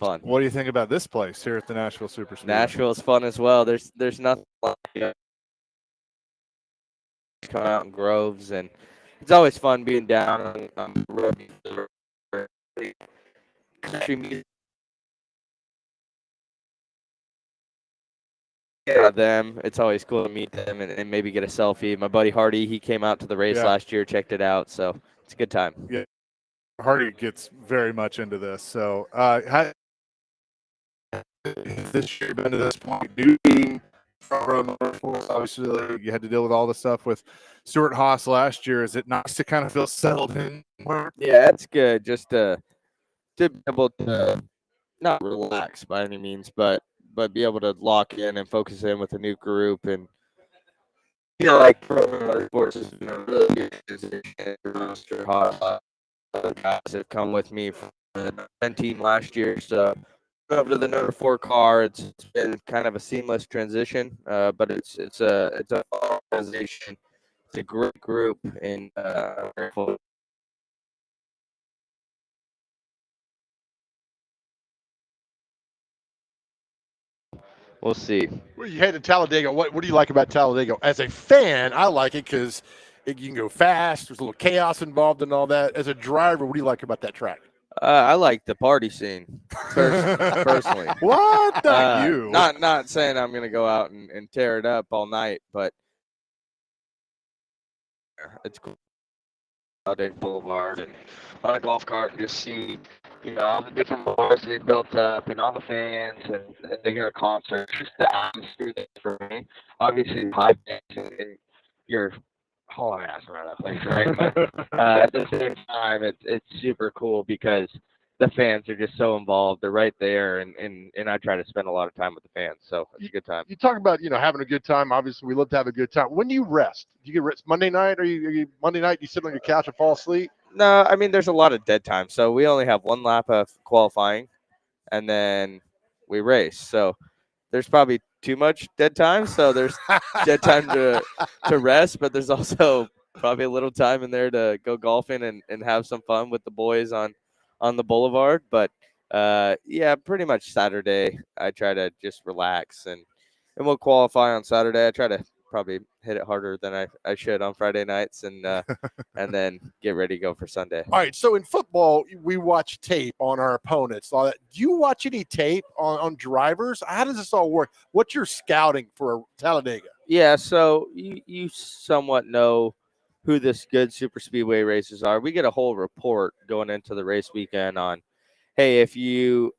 Fun. What do you think about this place here at the Nashville Super Speedway? Nashville is fun as well. There's nothing like it. Come out in groves, and it's always fun being down on the road. Country music. Yeah, them. It's always cool to meet them and maybe get a selfie. My buddy Hardy, he came out to the race last year, checked it out, so it's a good time. Yeah, Hardy gets very much into this. So, this year been to this point, being Front Row Motorsports, obviously you had to deal with all the stuff with Stuart Haas last year. Is it nice to kind of feel settled in? Yeah, it's good just to be able to not relax by any means, but be able to lock in and focus in with a new group. And you know, like Front Row Motorsports has been a really good transition. Roster Haas, guys have come with me from the 10 team last year, so over to the number 4 car. It's been kind of a seamless transition, but it's a fun organization. It's a great group, and I'm grateful. We'll see. Well, you head to Talladega. What do you like about Talladega? As a fan, I like it because you can go fast. There's a little chaos involved in all that. As a driver, what do you like about that track? I like the party scene personally. What? You? Not saying I'm gonna go out and tear it up all night, but it's cool. Talladega Boulevard and on a golf cart and just see, you know, all the different bars they built up and all the fans and they hear a concert. Just the atmosphere there for me. Obviously, high bands and you're hauling ass around that place, right? But at the same time, it's super cool because the fans are just so involved. They're right there, and I try to spend a lot of time with the fans, so it's a good time. You talk about, you know, having a good time. Obviously, we love to have a good time. When do you rest? Do you get rest Monday night? Are you Monday night? You sit on your couch and fall asleep? No, I mean, there's a lot of dead time. So we only have one lap of qualifying, and then we race. So there's probably too much dead time. So there's dead time to rest, but there's also probably a little time in there to go golfing and have some fun with the boys on the boulevard. But yeah, pretty much Saturday I try to just relax and we'll qualify on Saturday. I try to probably hit it harder than I should on Friday nights and then get ready to go for Sunday. All right, so in football, we watch tape on our opponents. All that. Do you watch any tape on drivers? How does this all work? What's your scouting for Talladega? Yeah, so you somewhat know who this good super speedway racers are. We get a whole report going into the race weekend on, hey, if you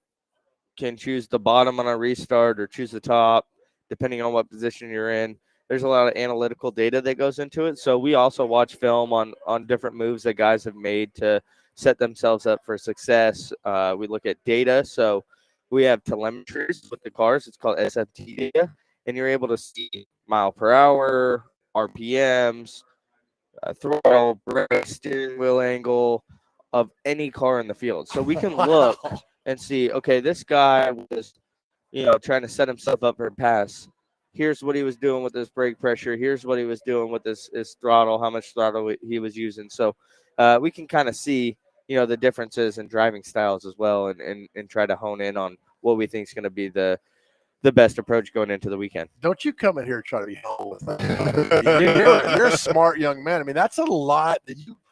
can choose the bottom on a restart or choose the top, depending on what position you're in. There's a lot of analytical data that goes into it. So we also watch film on different moves that guys have made to set themselves up for success. We look at data. So we have telemetries with the cars. It's called SFT data. And you're able to see mile per hour, RPMs, throttle, brake, steering wheel angle of any car in the field. So we can look and see, okay, this guy was, trying to set himself up for a pass. Here's what he was doing with his brake pressure. Here's what he was doing with his throttle, how much throttle he was using. So we can kind of see, the differences in driving styles as well and try to hone in on what we think is going to be the best approach going into the weekend. Don't you come in here and try to be held with you're a smart young man. I mean, that's a lot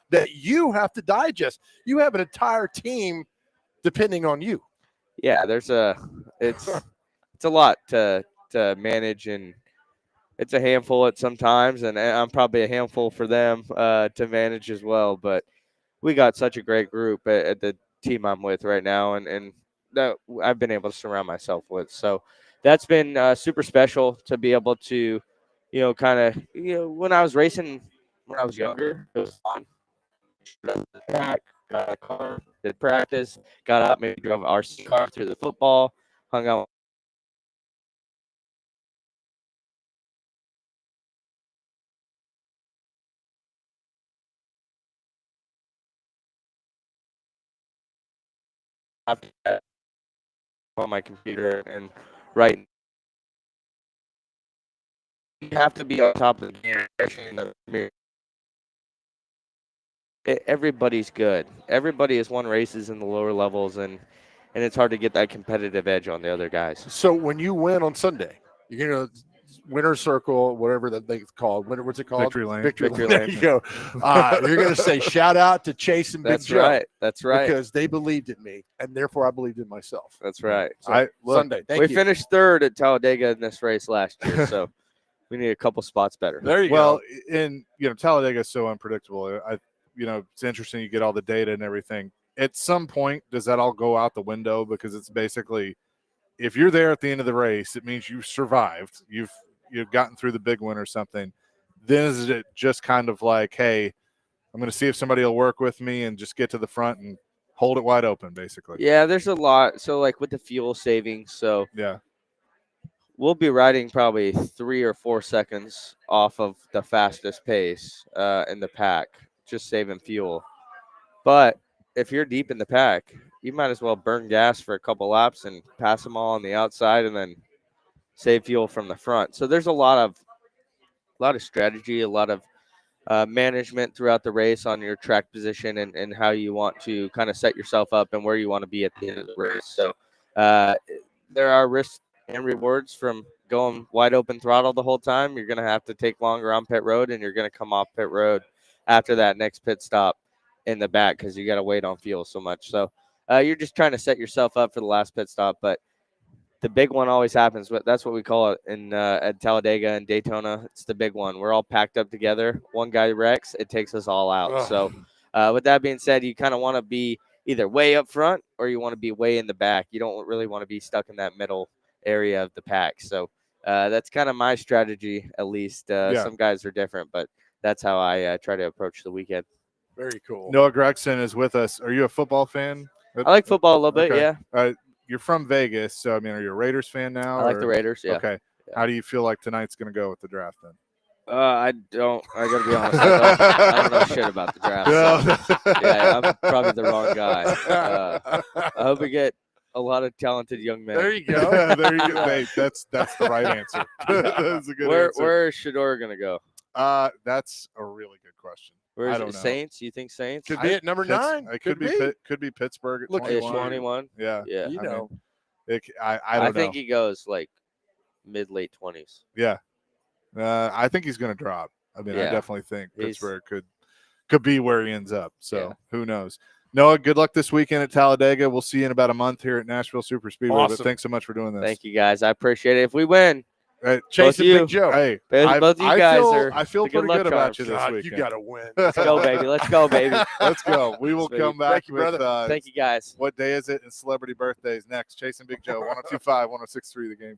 that you have to digest. You have an entire team depending on you. Yeah, it's a lot to manage, and it's a handful at sometimes, and I'm probably a handful for them to manage as well. But we got such a great group at the team I'm with right now, and that I've been able to surround myself with. So that's been super special to be able to, kind of, when I was racing when I was younger, it was fun. got a car, did practice, got up, maybe drove an RC car through the football, hung out. After that, on my computer and write. You have to be on top of the game, especially in the mirror. Everybody's good. Everybody has won races in the lower levels, and it's hard to get that competitive edge on the other guys. So when you win on Sunday, you're gonna winner circle, whatever that they called. What's it called? Victory lane. Victory, Victory lane. lane. There you go. You're gonna say shout out to Chase and Big That's Joe. right. That's right. Because they believed in me, and therefore I believed in myself. That's right. So, look, Sunday. Thank we you. finished third at Talladega in this race last year, so we need a couple spots better. There you well, go. in Talladega is so unpredictable. It's interesting. You get all the data and everything. At some point, does that all go out the window? Because it's basically, if you're there at the end of the race, it means you've survived. You've gotten through the big one or something. Then is it just kind of like, hey, I'm going to see if somebody will work with me and just get to the front and hold it wide open, basically. Yeah, there's a lot. So like with the fuel savings, so Yeah. we'll be riding probably 3 or 4 seconds off of the fastest pace in the pack, just saving fuel. But if you're deep in the pack, you might as well burn gas for a couple laps and pass them all on the outside and then save fuel from the front. So there's a lot of strategy, a lot of management throughout the race on your track position and how you want to kind of set yourself up and where you want to be at the end of the race. So there are risks and rewards from going wide open throttle the whole time. You're going to have to take longer on pit road, and you're going to come off pit road after that next pit stop in the back because you got to wait on fuel so much. So you're just trying to set yourself up for the last pit stop. But the big one always happens. That's what we call it in at Talladega and Daytona. It's the big one. We're all packed up together. One guy wrecks, it takes us all out. Ugh. So with that being said, you kind of want to be either way up front or you want to be way in the back. You don't really want to be stuck in that middle area of the pack. So that's kind of my strategy, at least. Some guys are different, but that's how I try to approach the weekend. Very cool. Noah Gregson is with us. Are you a football fan? I like football a little bit, Okay. yeah. You're from Vegas, so I mean, are you a Raiders fan now? I like the Raiders, yeah. Okay. Yeah. How do you feel like tonight's going to go with the draft then? I got to be honest. I don't know shit about the draft. So, yeah, I'm probably the wrong guy. I hope we get a lot of talented young men. There you go. There you go. Hey, that's the right answer. That's a good answer. Where is Shedeur going to go? That's a really good question. Where I is don't it? know. Saints? You think Saints? Could be at number 9. It could be. Could be Pittsburgh at Look, 21. 21. Yeah. Yeah. You know. I I don't know. think he goes like mid-late 20s. Yeah. I think he's going to drop. I mean, I Yeah. definitely think He's- Pittsburgh could be where he ends up. So who knows? Noah, good luck this weekend at Talladega. We'll see you in about a month here at Nashville Super Speedway. But Awesome. thanks so much for doing this. Thank you, guys. I appreciate it. If we win, Chase and you. Big Joe. Hey, both you guys I feel the good pretty luck good about charms. you this God, weekend. you got to win. let's go, baby. Let's go, baby. Let's go. We will Sweet. come back Thank you, with brother. Thank you, guys. what day is it and celebrity birthdays next. Chase and Big Joe, 1025, 1063 the game.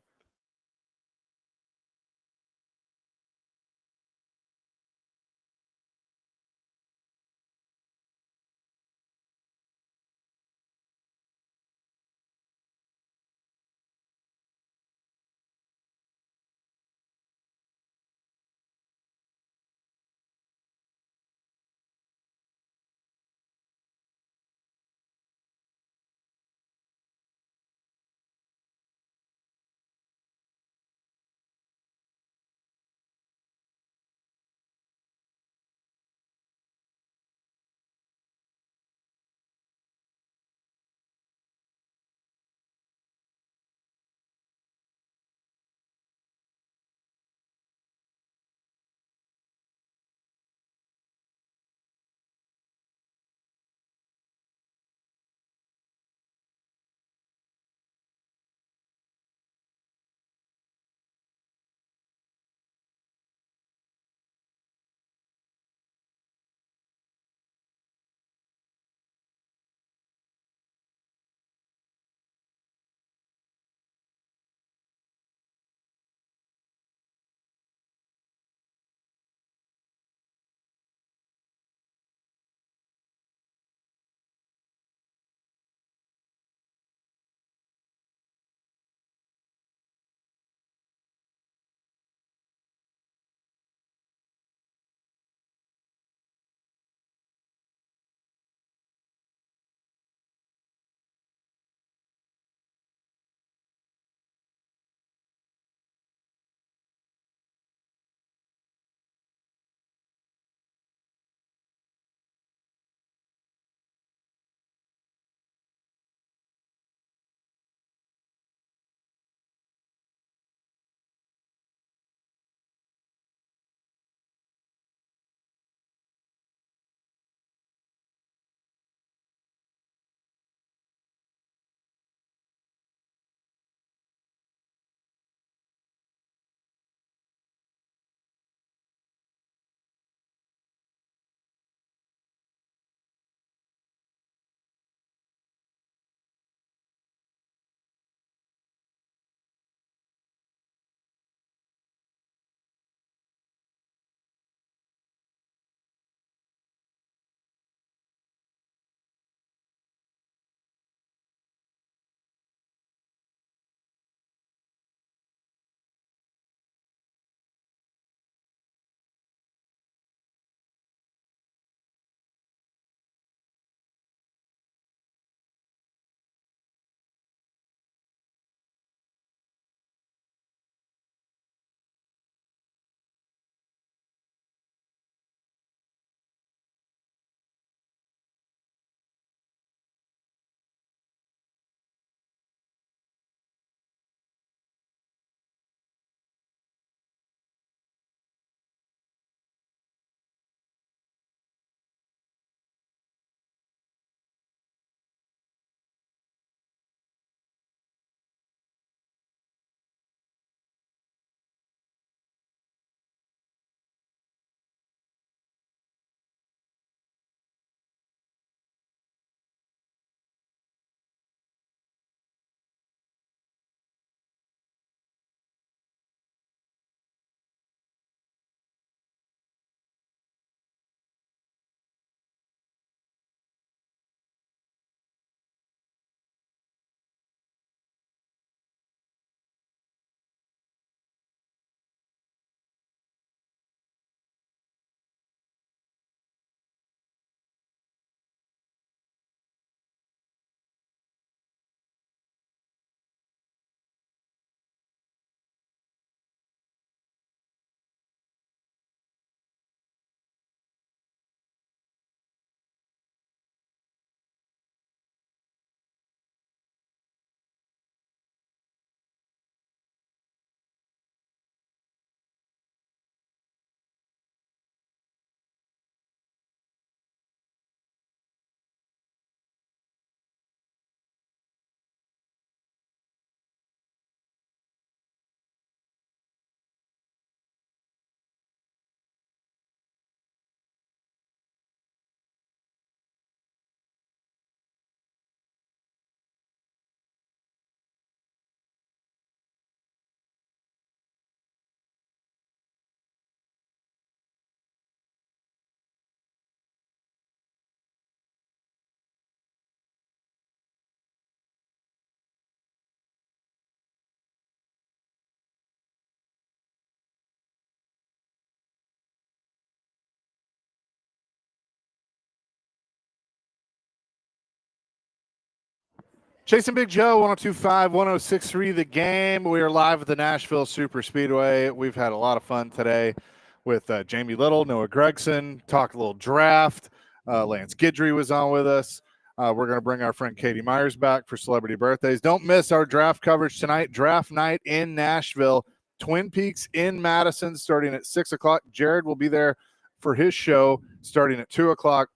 Chasing Big Joe, 102.5, 106.3 The Game. We are live at the Nashville Super Speedway. We've had a lot of fun today with Jamie Little, Noah Gregson, talk a little draft. Lance Guidry was on with us. We're going to bring our friend Katie Myers back for celebrity birthdays. Don't miss our draft coverage tonight. Draft night in Nashville, Twin Peaks in Madison, starting at 6 o'clock. Jared will be there for his show starting at 2 o'clock.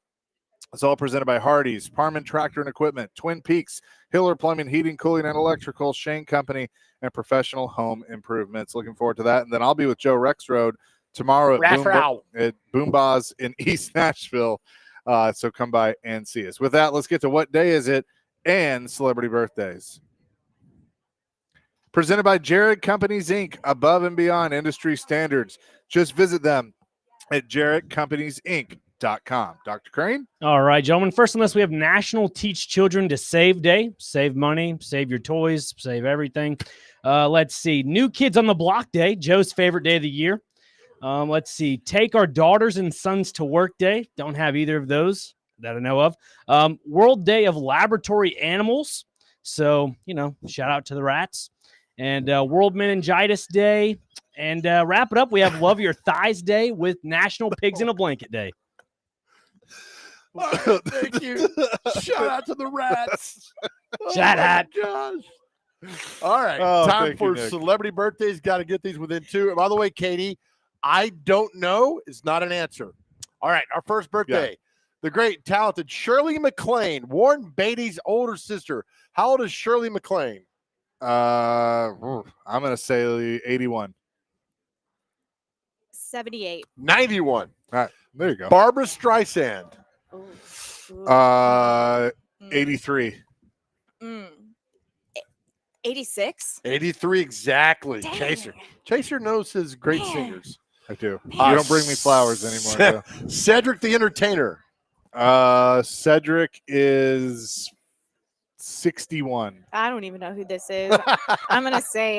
It's all presented by Hardee's, Parman Tractor and Equipment, Twin Peaks, Hiller Plumbing, Heating, Cooling, and Electrical, Shane Company, and Professional Home Improvements. Looking forward to that. And then I'll be with Joe Rexroad tomorrow at Boomba's in East Nashville. So come by and see us. With that, let's get to what day is it and celebrity birthdays. Presented by Jared Companies, Inc., above and beyond industry standards. Just visit them at jaredcompanies.inc.com. Dr. Crane? All right, gentlemen. First on this, we have National Teach Children to Save Day. Save money, save your toys, save everything. Let's see. New Kids on the Block Day, Joe's favorite day of the year. Let's see. Take Our Daughters and Sons to Work Day. Don't have either of those that I know of. World Day of Laboratory Animals. So, shout out to the rats. And World Meningitis Day. And wrap it up, we have Love Your Thighs Day with National Pigs in a Blanket Day. Thank you. Shout out to the rats. Shout out. Gosh. All right. Time for celebrity birthdays. Got to get these within 2. By the way, Katie, I don't know is not an answer. All right. Our first birthday. Yeah. The great, talented Shirley MacLaine, Warren Beatty's older sister. How old is Shirley MacLaine? I'm going to say 81. 78. 91. All right. There you go. Barbara Streisand. 83. 86. 83 exactly. Dang. Chaser knows his great singers. I do. You don't bring me flowers anymore. Cedric the Entertainer. Cedric is 61. I don't even know who this is. I'm gonna say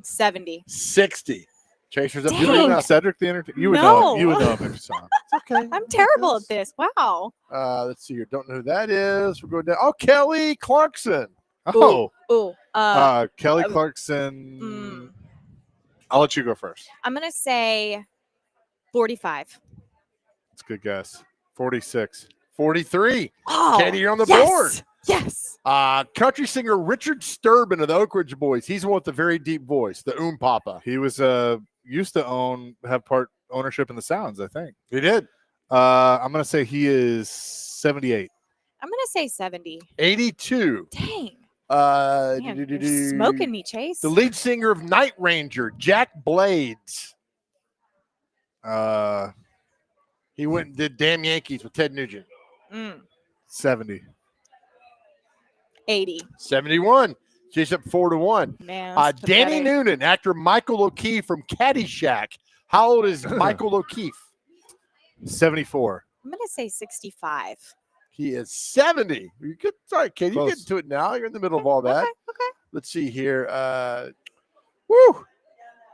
70. 60. Chasers up. You don't know Cedric the Entertainer? You would know him. You would know him if you saw him. It's okay. I'm terrible at this. Wow. Let's see here. Don't know who that is. We're going down. Oh, Kelly Clarkson. Oh. Ooh. Kelly Clarkson. I'll let you go first. I'm gonna say 45. That's a good guess. 46. 43. Oh, Katie, you're on the board. Yes. Country singer Richard Sturban of the Oak Ridge Boys. He's the one with the very deep voice, the Papa. He was used to have part ownership in the Sounds, I think. He did. I'm gonna say he is 78. I'm gonna say 70. 82. Dang. You're smoking me, Chase. The lead singer of Night Ranger, Jack Blades. He went and did Damn Yankees with Ted Nugent. 70. 80. 71. She's up 4-1. Man, Danny Noonan, actor Michael O'Keefe from Caddyshack. How old is Michael O'Keefe? 74. I'm gonna say 65. He is 70. You get sorry, Katie. You get to it now. You're in the middle of all that. Okay. Let's see here. Woo!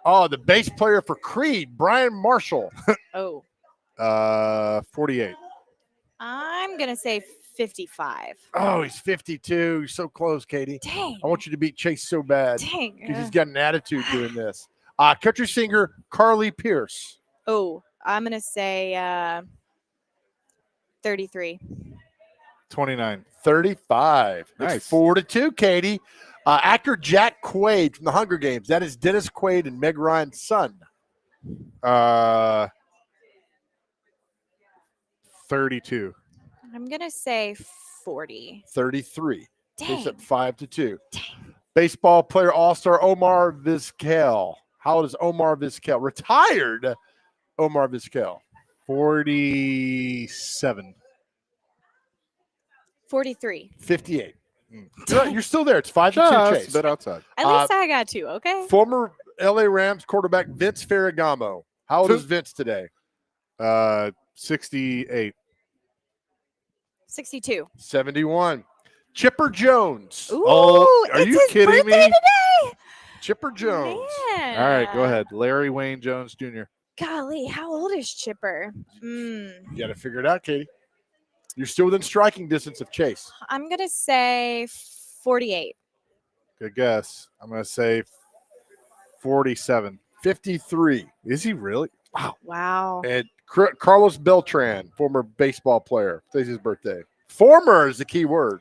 Oh, the bass player for Creed, Brian Marshall. 48. I'm gonna say 55. Oh, he's 52. You're so close, Katie. Dang. I want you to beat Chase so bad. Dang. Because he's got an attitude doing this. Country singer Carly Pierce. I'm gonna say 33. 29. 35. Nice. It's 4-2, Katie. Actor Jack Quaid from The Hunger Games. That is Dennis Quaid and Meg Ryan's son. 32. I'm gonna say 40. 33. Dang. It's at 5-2. Dang. Baseball player all-star Omar Vizquel. How old is Omar Vizquel? Retired Omar Vizquel. 47. 43. 58. You're still there. It's 5-2, Chase. A bit outside. At least I got 2, okay? Former LA Rams quarterback Vince Ferragamo. How old is Vince today? 68. 62. 71. Chipper Jones. Ooh, are you kidding me? Today. Chipper Jones. Man. All right, go ahead. Larry Wayne Jones Jr. Golly, how old is Chipper? You got to figure it out, Katie. You're still within striking distance of Chase. I'm gonna say 48. Good guess. I'm going to say 47. 53. Is he really? Wow. And Carlos Beltran, former baseball player. Today's his birthday. Former is the key word.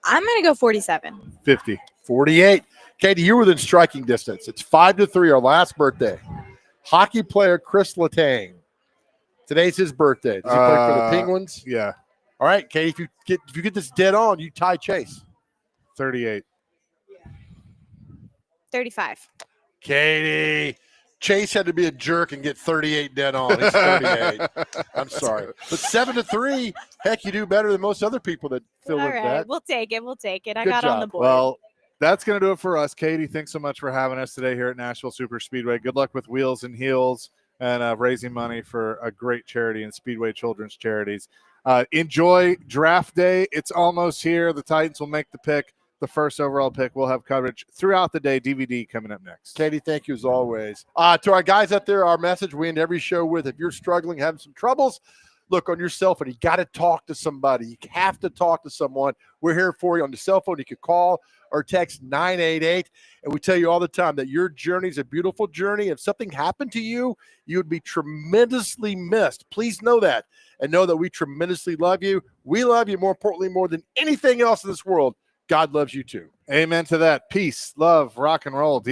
I'm gonna go 47. 50. 48. Katie, you're within striking distance. It's 5-3, our last birthday. Hockey player Chris Letang. Today's his birthday. Does he play for the Penguins? Yeah. All right, Katie, if you get this dead on, you tie Chase. 38. 35. Katie. Chase had to be a jerk and get 38 dead on. He's 38. I'm sorry. But 7-3, heck, you do better than most other people that fill All with right, that. we'll take it. We'll take it. I Good got on the job. board. Well, that's going to do it for us. Katie, thanks so much for having us today here at Nashville Super Speedway. Good luck with Wheels and Heels and raising money for a great charity and Speedway Children's Charities. Enjoy draft day. It's almost here. The Titans will make the pick, the first overall pick. We'll have coverage throughout the day. DVD coming up next. Katie, thank you as always. To our guys out there, our message we end every show with, if you're struggling, having some troubles, look on your cell phone. You got to talk to somebody. You have to talk to someone. We're here for you on the cell phone. You can call or text 988. And we tell you all the time that your journey is a beautiful journey. If something happened to you, you would be tremendously missed. Please know that. And know that we tremendously love you. We love you, more importantly, more than anything else in this world. God loves you too. Amen to that. Peace, love, rock and roll.